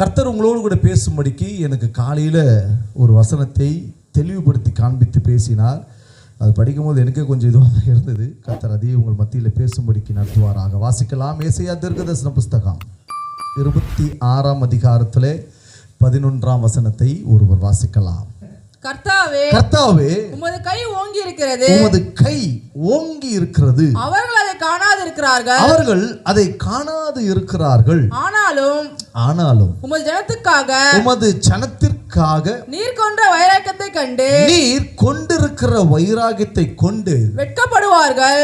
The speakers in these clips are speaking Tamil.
கர்த்தர் உங்களோடு கூட பேசும்படிக்கு எனக்கு காலையில் ஒரு வசனத்தை தெளிவுபடுத்தி காண்பித்து பேசினார். அது படிக்கும்போது எனக்கே கொஞ்சம் இதுவாக தான் இருந்தது. கர்த்தர் அதையே உங்கள் மத்தியில் பேசும்படிக்கு நடத்துவாராக. வாசிக்கலாம். ஏசாயா தீர்க்கதரிசன புஸ்தகம் 26ஆம் அதிகாரத்திலே 11ஆம் வசனத்தை ஒருவர் வாசிக்கலாம். கர்த்தாவே, கர்த்தாவே, உமது கை ஓங்கி இருக்கிறது, உமது கை ஓங்கி இருக்கிறது. அவர்கள் அதை காணாது இருக்கிறார்கள், அவர்கள் அதை காணாது இருக்கிறார்கள். ஆனாலும் உமது ஜனத்துக்காக, உமது ஜனத்திற்காக நீர் கொண்ட வைராக்கியத்தை கண்டு, நீர் கொண்டிருக்கிற வைராக்கியத்தை கொண்டு வெட்கப்படுவார்கள்.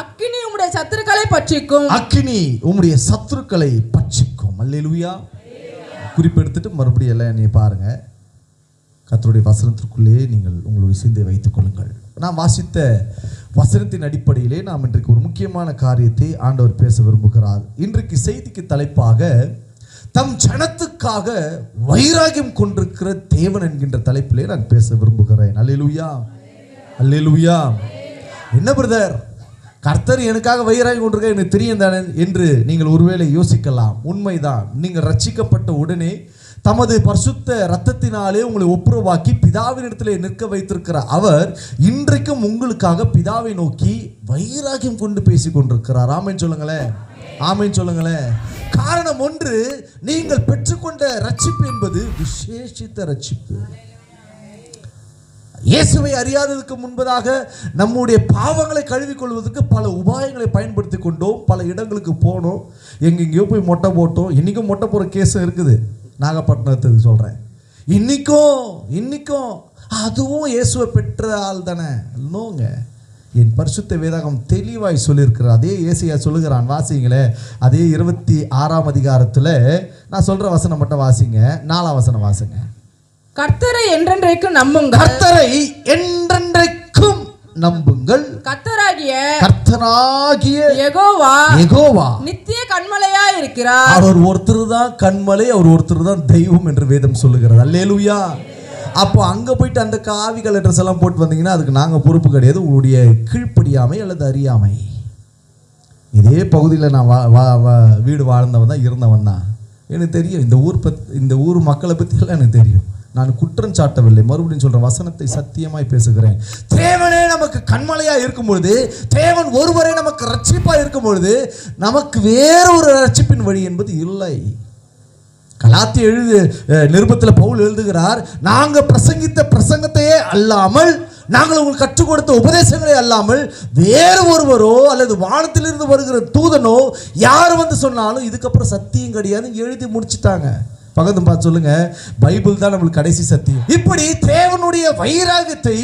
அக்கினி உம்முடைய சத்துருக்களை பட்சிக்கும், அக்கினி உம்முடைய சத்துருக்களை பட்சிக்கும். அல்லேலூயா. குறிப்பெடுத்துட்டு மறுபடியும் எல்லாம் என்னை பாருங்க. கர்த்தருடைய வசனத்திற்குள்ளே நீங்கள் உங்களுடைய சிந்தை வைத்துக் கொள்ளுங்கள். நான் வாசித்த வசனத்தின் அடிப்படையிலே நாம் இன்றைக்கு ஒரு முக்கியமான காரியத்தை ஆண்டவர் பேச விரும்புகிறார். இன்றைக்கு செய்திக்கு தலைப்பாக தம் ஜனத்துக்காக வைராகியம் கொண்டிருக்கிற தேவன் என்கின்ற தலைப்பிலே நான் பேச விரும்புகிறேன். அல்லேலூயா, அல்லேலூயா. என்ன பிரதர், கர்த்தர் எனக்காக வைராகியம் கொண்டிருக்க எனக்கு தெரியும் தானே என்று நீங்கள் ஒருவேளை யோசிக்கலாம். உண்மைதான். நீங்கள் ரட்சிக்கப்பட்ட உடனே தமது பரிசுத்த இரத்தத்தினாலே உங்களை ஒப்புரவாக்கி பிதாவினிடத்திலே நிற்க வைத்திருக்கிற அவர் இன்றைக்கும் உங்களுக்காக பிதாவை நோக்கி வைராகியம் கொண்டு பேசிக் கொண்டிருக்கிறார். ஆமென் சொல்லுங்களேன், ஆமென் சொல்லுங்களேன். காரணம் ஒன்று, நீங்கள் பெற்றுக்கொண்ட ரட்சிப்பு என்பது விசேஷித்த ரட்சிப்பு. இயேசுவை அறியாததுக்கு முன்பதாக நம்முடைய பாவங்களை கழுவிக்கொள்வதற்கு பல உபாயங்களை பயன்படுத்தி கொண்டோம். பல இடங்களுக்கு போனோம், எங்கெங்கேயோ போய் மொட்டை போட்டோம். இன்றைக்கும் மொட்டை போகிற கேஸும் இருக்குது. நாகப்பட்டினத்துக்கு சொல்கிறேன். இன்னைக்கும் அதுவும் இயேசுவை பெற்ற ஆள் தானே? இல்லைங்க. என் பரிசுத்த வேதாகம் தெளிவாய் சொல்லியிருக்கிறார். அதே ஏசாயா சொல்லுகிறான். வாசிங்களே, அதே 26ஆம் அதிகாரத்தில் நான் சொல்கிற வசனம் மட்டும் வாசிங்க. 4ஆம் வசனம் வாசிங்க. கர்த்தரை என்றென்றைக்கும் நம்புங்கள், கர்த்தரை என்றென்றைக்கும் நம்புங்கள். கர்த்தராகிய யெகோவா நித்திய கன்மலையா இருக்கிறார். அவர் ஒருத்தர் தான் கன்மலை, அவர் ஒருத்தர் தான் தெய்வம் என்று வேதம் சொல்லுகிறது. அல்லேலூயா. அப்போ அங்கே போயிட்டு அந்த காவிகள் அட்ரஸ் எல்லாம் போட்டு வந்தீங்கன்னா அதுக்கு நாங்கள் பொறுப்பு கிடையாது. உங்களுடைய கீழ்ப்படியாமை அல்லது அறியாமை. இதே பகுதியில் நான் வீடு வாழ்ந்தவன் தான், இருந்தவன் தான். எனக்கு தெரியும் இந்த ஊர் மக்களை பற்றியெல்லாம் எனக்கு தெரியும். நான் குற்றம் சாட்டவில்லை. மறுபடியும் சொல்கிறேன், வசனத்தை சத்தியமாய் பேசுகிறேன். தேவனே நமக்கு கண்மலையாக இருக்கும் பொழுது, தேவன் ஒருவரே நமக்கு ரட்சிப்பாக இருக்கும் பொழுது, நமக்கு வேறு ஒரு ரட்சிப்பின் வழி என்பது இல்லை. கலாத்திய நிருபத்தில் பவுல் எழுதுகிறார், நாங்கள் பிரசங்கித்த பிரசங்கத்தையே அல்லாமல், நாங்கள் உங்களுக்கு கற்றுக் கொடுத்த உபதேசங்களே அல்லாமல் வேறு ஒருவரோ அல்லது வானத்திலிருந்து வருகிற தூதனோ யார் வந்து சொன்னாலும் இதுக்கப்புறம் சத்தியம் கிடையாதுன்னு எழுதி முடிச்சுட்டாங்க. பக்கத்து பார்த்து சொல்லுங்க, பைபிள் தான் நம்மளுக்கு கடைசி சத்தியம். இப்படி தேவனுடைய வைராகியத்தை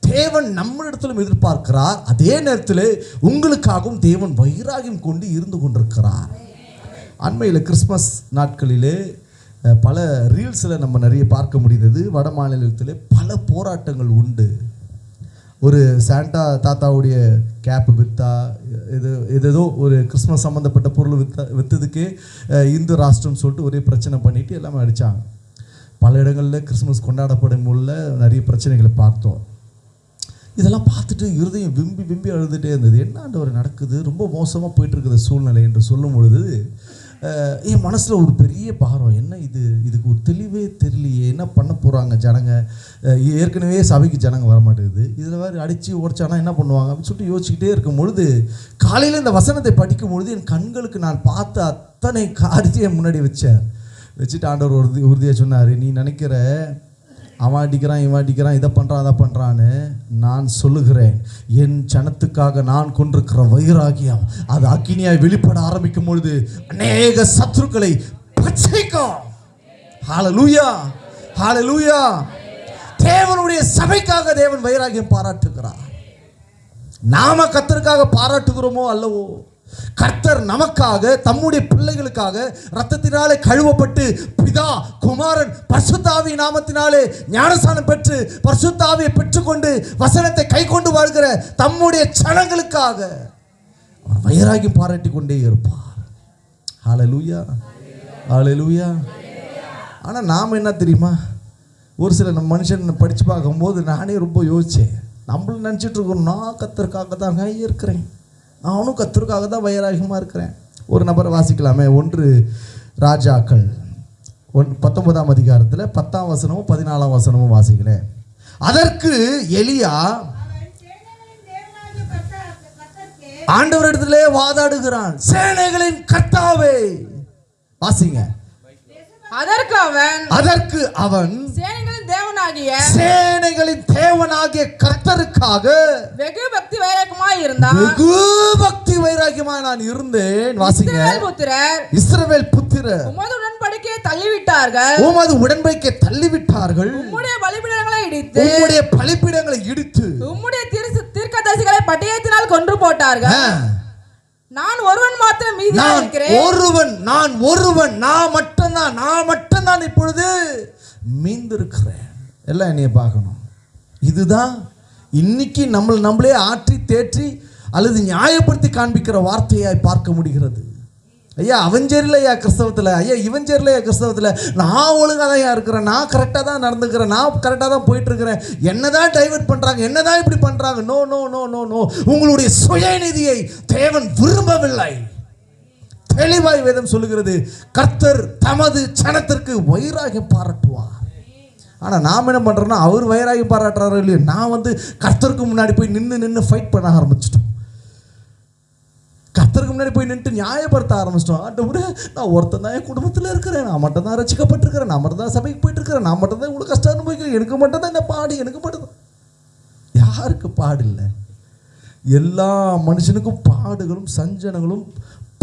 தேவன் நம்மளிடத்திலும் எதிர்பார்க்கிறார். அதே நேரத்தில் உங்களுக்காகவும் தேவன் வைராகியம் கொண்டு இருந்து கொண்டிருக்கிறார். அண்மையில் கிறிஸ்மஸ் நாட்களிலே பல ரீல்ஸில் நம்ம நிறைய பார்க்க முடிந்தது. வட மாநிலத்தில் பல போராட்டங்கள் உண்டு. ஒரு சாண்டா தாத்தாவுடைய கேப்பு விற்றா, ஏதோ ஒரு கிறிஸ்மஸ் சம்மந்தப்பட்ட பொருள் விற்றதுக்கு இந்து ராஷ்டிரம் சொல்லிட்டு ஒரே பிரச்சனை பண்ணிவிட்டு எல்லாமே அடித்தாங்க. பல இடங்களில் கிறிஸ்மஸ் கொண்டாடப்படும் உள்ள நிறைய பிரச்சனைகளை பார்த்தோம். இதெல்லாம் பார்த்துட்டு இருதயம் விம்பி அழுதுகிட்டே இருந்தது. என்ன ஆண்டவர் நடக்குது, ரொம்ப மோசமாக போயிட்டுருக்குது சூழ்நிலை என்று சொல்லும் பொழுது என் மனசில் ஒரு பெரிய பாரம். என்ன இதுக்கு ஒரு தெளிவே தெரியலையே, என்ன பண்ண போகிறாங்க ஜனங்க? ஏற்கனவே சபைக்கு ஜனங்க வரமாட்டேங்குது, இதில் வேறு அடித்து உடைச்சானா என்ன பண்ணுவாங்க அப்படின்னு சொல்லிட்டு யோசிச்சுக்கிட்டே இருக்கும் பொழுது, காலையில் இந்த வசனத்தை படிக்கும் பொழுது என் கண்களுக்கு நான் பார்த்த அத்தனை காரியத்தை முன்னாடி வச்சுட்டு ஆண்டவர் உறுதியாக சொன்னார், நீ நினைக்கிற அவன் அடிக்கிறான் இவன் அடிக்கிறான் இதை பண்ணுறான் அதை பண்ணுறான்னு, நான் சொல்லுகிறேன், என் ஜனத்துக்காக நான் கொண்டிருக்கிற வைராகியம் அது அக்கினியாய் வெளிப்பட ஆரம்பிக்கும் பொழுது அநேக சத்துருக்களை பட்சிக்கும். ஹல்லேலூயா, ஹல்லேலூயா. தேவனுடைய சபைக்காக தேவன் வைராகியம் பாராட்டுகிறார். நாம கர்த்தருக்காக பாராட்டுகிறோமோ அல்லவோ, கர்த்தர் நமக்காக தம்முடைய பிள்ளைகளுக்காக இரத்தத்தினாலே கழுவப்பட்டு பிதா குமாரன் பரிசுத்த ஆவி நாமத்தினாலே ஞானஸ்நானம் பெற்று பரிசுத்த ஆவியை பெற்றுக்கொண்டு வசனத்தை கை கொண்டு வாழ்கிற தம்முடைய ஜனங்களுக்காக அவர் வைராகியம் பாராட்டி கொண்டே இருப்பார். ஹல்லேலூயா, ஹல்லேலூயா. ஆனால் நாம் என்ன தெரியுமா, ஒரு சில நம்ம மனுஷன் படித்து பார்க்கும்போது நானே ரொம்ப யோசித்தேன். நம்மளும் நினச்சிட்டு இருக்கோம், நான் கர்த்தருக்காக தாங்க இருக்கிறேன், நானும் கர்த்தருக்காக தான் வைராகியமாக இருக்கிறேன். ஒரு நபரை வாசிக்கலாமே. 1 ராஜாக்கள் 19ஆம் அதிகாரத்தில் 10ஆம் வசனமும் 14ஆம் வசனமும் வாசிக்கிறேன். அதற்கு எலியா ஆண்டவரிடத்திலே வாதாடுகிறான். சேனைகளின் கர்த்தாவே, வாசிங்க. அதற்கு அவன் சேனைகளின் தேவனாகிய கர்த்தருக்காக வெகு பக்தி வைராக்கியமாய் இருந்தான். வெகு பக்தி வைராக்கியமாய் நான் இருந்தேன். வாசிங்க. இஸ்ரவேல் புத்திரர் உமது உடன்படிக்கையை தள்ளிவிட்டார்கள். உமது உடன்படிக்கையை தள்ளிவிட்டார்கள். உம்முடைய பலிபீடங்களை இடித்து உம்முடைய தீர்க்கதரிசிகளை பட்டயத்தினால் கொன்று போட்டார்கள். நான் ஒருவன் மாத்திரம் மீதியாக இருக்கிறேன். நான் மட்டும்தான் இப்பொழுது மீந்திருக்கிறேன். எல்லாம் என்னைய பார்க்கணும். இதுதான் இன்னைக்கு நம்மளே ஆற்றி தேற்றி அல்லது நியாயப்படுத்தி காண்பிக்கிற வார்த்தையாய் பார்க்க முடிகிறது. ஐயா அவன் சரியில்லையா கிறிஸ்தவத்தில், ஐயா இவன் சரியில்லையா கிறிஸ்தவத்தில், நான் ஒழுங்காக தான் இருக்கிறேன், நான் கரெக்டாக தான் நடந்துக்கிறேன், நான் கரெக்டாக தான் போயிட்டுருக்கிறேன், என்ன தான் டைவர்ட் பண்ணுறாங்க, என்ன தான் இப்படி பண்ணுறாங்க. No no no no no உங்களுடைய சுயநீதியை தேவன் விரும்பவில்லை. தெளிவாய் வேதம் சொல்லுகிறது, கர்த்தர் தமது ஜனத்திற்கு வைராகியம் பாராட்டுவார். ஆனால் நாம் என்ன பண்ணுறோன்னா, அவர் வைராகியம் பாராட்டுறாரோ இல்லையோ, நான் கர்த்தருக்கு முன்னாடி போய் நின்று ஃபைட் பண்ண ஆரம்பிச்சிட்டோம். கர்த்தருக்கு முன்னாடி போய் நின்று நியாயப்படுத்த ஆரம்பிச்சிட்டோம். ஆண்டவரே, நான் ஒருத்தன் தான் என் குடும்பத்தில் இருக்கிறேன், நான் மட்டும் தான் ரசிக்கப்பட்டிருக்கிறேன், நான் மட்டும் தான் சபைக்கு போயிட்டு இருக்கிறேன், நான் மட்டும் தான் இவ்வளோ கஷ்டம் அனுபவிக்கிறேன், எனக்கு மட்டும் தான் இந்த பாடு, எனக்கு மட்டும் தான். யாருக்கு பாடு இல்லை? எல்லா மனுஷனுக்கும் பாடுகளும் சஞ்சனங்களும்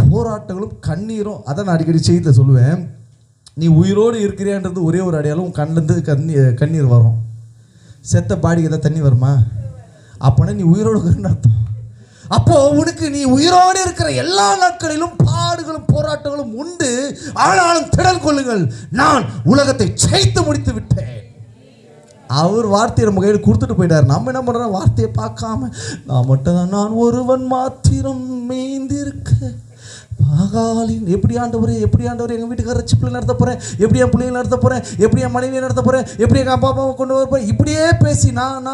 போராட்டங்களும் கண்ணீரும். அதை நான் அடிக்கடி செய்தியில் சொல்லுவேன். நீ உயிரோடு இருக்கிறியான்றது ஒரே ஒரு அடையாளம், கண்ணிலேருந்து கண்ணீர் வரும். செத்த பாடிக்கு ஏதாவது தண்ணி வருமா? அப்போனா நீ உயிரோடு இருக்கிறன்னு அர்த்தம். அப்போ உனக்கு நீ உயிரோடு இருக்கிற எல்லா நாட்களிலும் பாடுகளும் போராட்டங்களும் உண்டு. ஆனாலும் திடல் கொள்ளுங்கள், நான் உலகத்தை ஜெயித்து முடித்து விட்டேன். அவர் வார்த்தையை நம்ம கையில் கொடுத்துட்டு போயிட்டார். நம்ம என்ன பண்ணுறோம்? வார்த்தையை பார்க்காம நான் மட்டும்தான், நான் ஒருவன் மாத்திரம் மேய்ந்திருக்க பாகாலின் எப்படி ஆண்டவரே எங்கள் வீட்டுக்கார ரட்சி பிள்ளை நடத்த போகிறேன், எப்படி என் பிள்ளைங்களை நடத்த போகிறேன், எப்படி என் மனைவியை நடத்த போகிறேன், எப்படி எங்கள் அப்பா அப்பாவை கொண்டு வரப்போகிறேன், இப்படியே பேசி நான்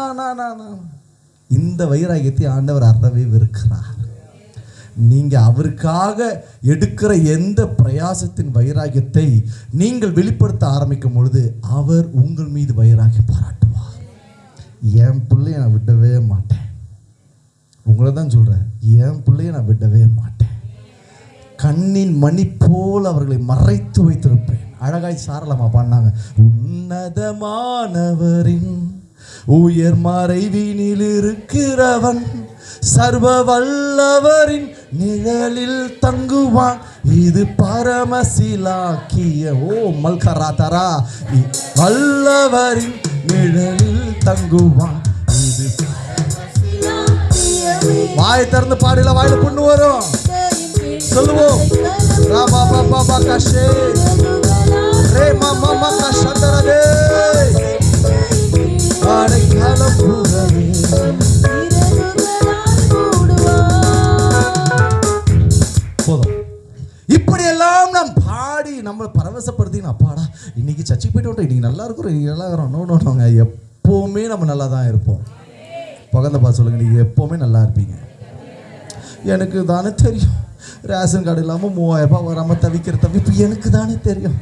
இந்த வைராகியத்தை ஆண்டவர் அறவே வெறுக்கிறார். நீங்கள் அவருக்காக எடுக்கிற எந்த பிரயாசத்தின் வைராகியத்தை நீங்கள் வெளிப்படுத்த ஆரம்பிக்கும் பொழுது அவர் உங்கள் மீது வைராகியம் பாராட்டுவார். என் பிள்ளையை நான் விடவே மாட்டேன். உங்களை தான் சொல்கிறேன், என் பிள்ளையை நான் விடவே மாட்டேன். கண்ணின் மணி போல் அவர்களை மறைத்து வைத்திருப்பேன். அழகாய் சாரலமா பாடினாங்க, உன்னதமானவரின் உயர் மறைவினில் இருக்கிறவன் சர்வ வல்லவரின் நிழலில் தங்குவான், இது பரமசிலாக்கிய மல்கராதரா வல்லவரின் நிழலில் தங்குவான், இது வாய் திறந்து பாடல, வாயில புண்ணு வரும். சொல்லுவோம், ராபா பாபா கஷே ரே மாமா மாமா சந்தரதே அடைக்கலம் புகழே. போதும். இப்படியெல்லாம் நாம் பாடி நம்மளை பரவசப்படுத்தி, அப்பாடா இன்னைக்கு சர்ச்சுக்கு போயிட்டு விட்டோம், இன்னைக்கு நல்லா இருக்கிறோம், இன்னைக்கு நல்லா இருக்கிறோம். நோங்க, எப்போவுமே நம்ம நல்லா தான் இருப்போம். பகந்த பா சொல்லுங்க, நீங்கள் எப்போவுமே நல்லா இருப்பீங்க. எனக்கு தானே தெரியும், ரேஷன் கார்டு இல்லாமல் 3000 ரூபாய் வராமல் தவிக்கிற தவிப்பு எனக்கு தானே தெரியும்.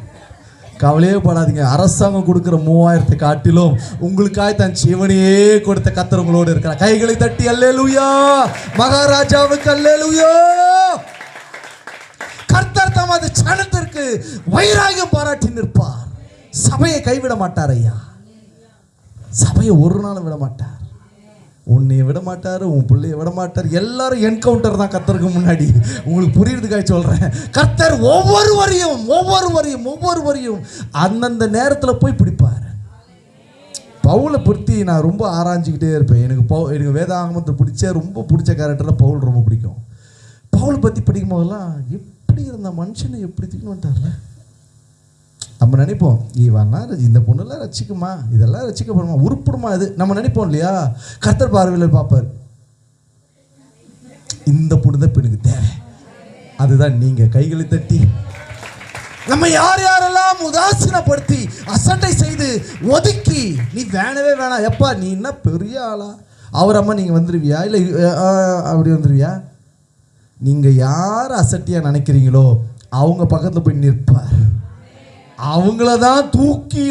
கவலையே படாதீங்க. அரசாங்கம் கொடுக்குற 3000 காட்டிலும் உங்களுக்காக தன் ஜீவனையே கொடுத்த கர்த்தர் உங்களோடு இருக்கிறார். கைகளை தட்டி அல்லேலூயா, மகாராஜாவுக்கு அல்லேலூயா. கர்த்தர் தமது ஜனத்திற்கு வைராகியம் பாராட்டி நிற்பார். சபையை கைவிட மாட்டார் ஐயா, சபையை ஒரு நாளும் விட மாட்டார். உன்னைய விட மாட்டார், உன் பிள்ளைய விட மாட்டார். எல்லாரும் என்கவுண்டர் தான் கர்த்தருக்கு முன்னாடி. உங்களுக்கு புரியுறதுக்காக சொல்கிறேன். கர்த்தர் ஒவ்வொருவரையும் அந்தந்த நேரத்தில் போய் பிடிப்பார். பவுலை பற்றி நான் ரொம்ப ஆராய்ஞ்சிக்கிட்டே இருப்பேன். எனக்கு வேதாகமத்தை ரொம்ப பிடிச்ச கேரக்டரில் பவுல் ரொம்ப பிடிக்கும். பவுலை பற்றி படிக்கும் போதெல்லாம் எப்படி இருந்த மனுஷனை எப்படி தூக்கின்னு வந்துட்டார்ல. நம்ம நினைப்போம், இந்த பொண்ணுலாம் ரசிக்குமா, இதெல்லாம் ரசிக்கப்படுமா, உருப்படுமா, இது நம்ம நினைப்போம் இல்லையா. கர்த்தர் பார்வையில் பார்ப்பார், இந்த பொண்ணு தான் எனக்கு தேவை. அதுதான் நீங்க கைகளை தட்டி நம்ம யாரெல்லாம் உதாசீனப்படுத்தி அசட்டை செய்து ஒதுக்கி, நீ வேணவே வேணாம், எப்பா நீ என்ன பெரிய ஆளா, அவர் அம்மா நீங்க வந்துருவியா, இல்லை அப்படி வந்துருவியா. நீங்க யார் அசட்டியா நினைக்கிறீங்களோ அவங்க பக்கத்தில் போய் நிற்பார். அவங்கள தான் தூக்கி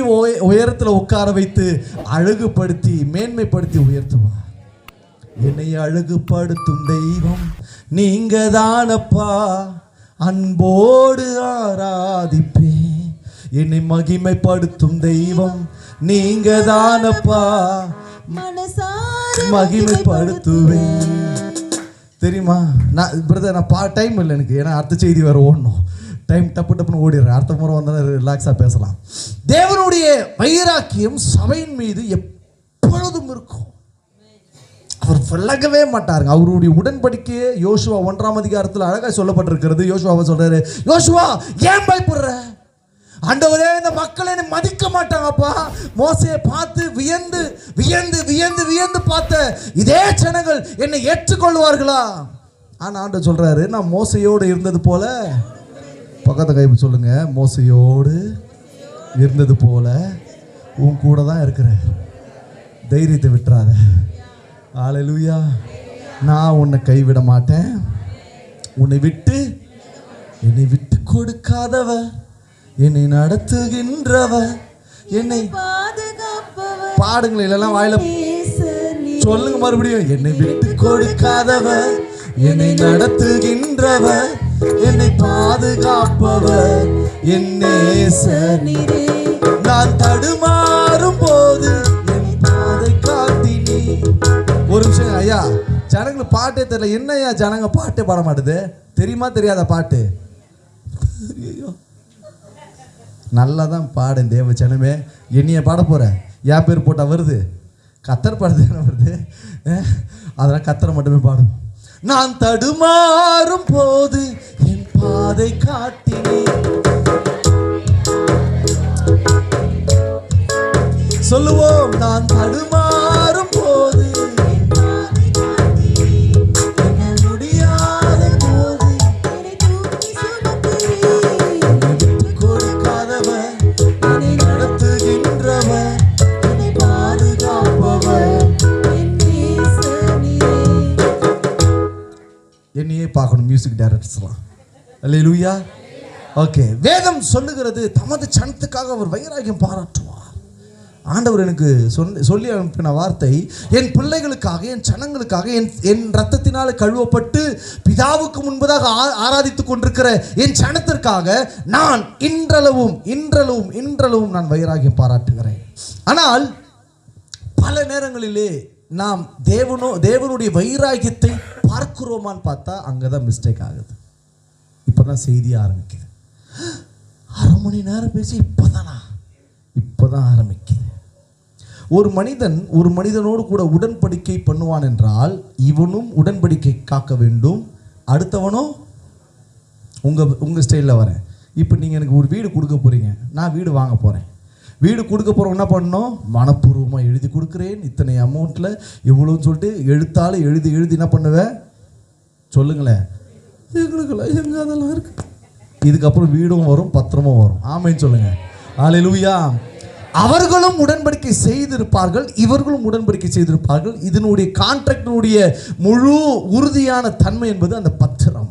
உயரத்தில் உட்கார வைத்து அழகுபடுத்தி மேன்மைப்படுத்தி உயர்த்துவார். என்னை அழகுபடுத்தும் தெய்வம் நீங்க தானப்பா, அன்போடு ஆராதிப்பேன். என்னை மகிமைப்படுத்தும் தெய்வம் நீங்க தானப்பா, மகிமைப்படுத்துவேன். தெரியுமா? நான் பிரதர் நான் டைம் இல்லை எனக்கு, ஏன்னா அடுத்த செய்தி வேறு ஓடணும். டைம் டப்புன்னு ஓடிடுறேன். அடுத்த முறை வந்தால் ரிலாக்ஸாக பேசலாம். தேவனுடைய வைராக்கியம் சபையின் மீது எப்பொழுதும் இருக்கும். அவர் விலகவே மாட்டாருங்க. அவருடைய உடன்படிக்கையே யோசுவா 1ஆம் அதிகாரத்தில் அழகாக சொல்லப்பட்டிருக்கிறது. யோசுவாவை சொல்றாரு, யோசுவா ஏன் பயப்படுற? ஆண்டவரே, இந்த மக்கள் என்னை மதிக்க மாட்டாங்கப்பா. மோசையை பார்த்து வியந்து வியந்து வியந்து வியந்து பார்த்த இதே ஜனங்கள் என்னை ஏற்றுக்கொள்வார்களா? ஆனால் ஆண்டவர் சொல்றாரு, நான் மோசையோடு இருந்தது போல, பக்கத்தை கைப்பு சொல்லுங்க, மோசையோடு இருந்தது போல உன் கூட தான் இருக்கிற, தைரியத்தை விட்டுறாத. ஹல்லேலூயா. நான் உன்னை கைவிட மாட்டேன். என்னை விட்டு கொடுக்காதவ, என்னை நடத்துகின்றவ, என்னை பாடுங்களேன், இல்லைன்னா வாயில சொல்லுங்க மறுபடியும். என்னை விட்டு கொடுக்காதவ, என்னை நடத்துகின்றவ, என்னை பாதுகாப்பவர் என் நேசர் நீரே. நான் தடுமாறும் போது என் பாதை காட்டி நீ. ஒரு நிமிஷம் ஐயா, ஜனங்களுக்கு பாட்டே தெரியல. என்ன ஐயா ஜனங்க பாட்டே பாட மாட்டுது? தெரியுமா தெரியாத பாட்டு? நல்லா தான் பாடு தேவ ஜனமே. என்னைய பாட போற, என் பேர் போட்டா வருது, கத்தர் பாடுது வருது. அதெல்லாம் கத்தரை மட்டுமே பாடும். நான் தடுமாறும் போது என் பாதை காட்டினே. சொல்லுவோம், நான் தடுமாறும் போது, முடியாத போது, கொடுக்காதவர், என்னை நடத்துகின்றவர், என்னை பாதுகாப்பவர். என்னையே பார்க்கணும் மியூசிக் டைரக்டர்ஸ்லாம். அல்லேலூயா. ஓகே, வேதம் சொல்லுகிறது தமது சனத்துக்காக அவர் வைராகியம் பாராட்டுவார். ஆண்டவர் எனக்கு சொல்லி அனுப்பின வார்த்தை, என் பிள்ளைகளுக்காக, என் ஜனங்களுக்காக, என் ரத்தத்தினால் கழுவப்பட்டு பிதாவுக்கு முன்பதாக ஆராதித்துக் கொண்டிருக்கிற என் ஜனத்திற்காக நான் இன்றளவும் நான் வைராகியம் பாராட்டுகிறேன். ஆனால் பல நேரங்களிலே நாம் தேவனுடைய வைராகியத்தை பார்க்கிறோமான்னு பார்த்தா அங்கதான் மிஸ்டேக் ஆகுது. இப்பதான் செய்தி ஆரம்பிக்குது. 1/2 மணி நேரம் பேசி இப்பதான் ஆரம்பிக்குது. ஒரு மனிதனோடு கூட உடன்படிக்கை பண்ணுவான் என்றால் இவனும் உடன்படிக்கை காக்க வேண்டும். அடுத்தவனும் உங்க ஸ்டைலில் வரேன். இப்போ நீங்கள் எனக்கு ஒரு வீடு கொடுக்க போறீங்க, நான் வீடு வாங்க போறேன். வீடு கொடுக்க போகிறோம், என்ன பண்ணணும்? மனப்பூர்வமாக எழுதி கொடுக்குறேன், இத்தனை அமௌண்ட்டில் இவ்வளோன்னு சொல்லிட்டு எழுத்தாலும் எழுதி என்ன பண்ணுவேன் சொல்லுங்களேன். எங்களுக்கெல்லாம் எங்கே அதெல்லாம் இருக்கு. இதுக்கப்புறம் வீடும் வரும், பத்திரமும் வரும். ஆமைன்னு சொல்லுங்க. ஹல்லேலூயா. அவர்களும் உடன்படிக்கை செய்திருப்பார்கள், இவர்களும் உடன்படிக்கை செய்திருப்பார்கள். இதனுடைய கான்ட்ராக்டினுடைய முழு உறுதியான தன்மை என்பது அந்த பத்திரம்.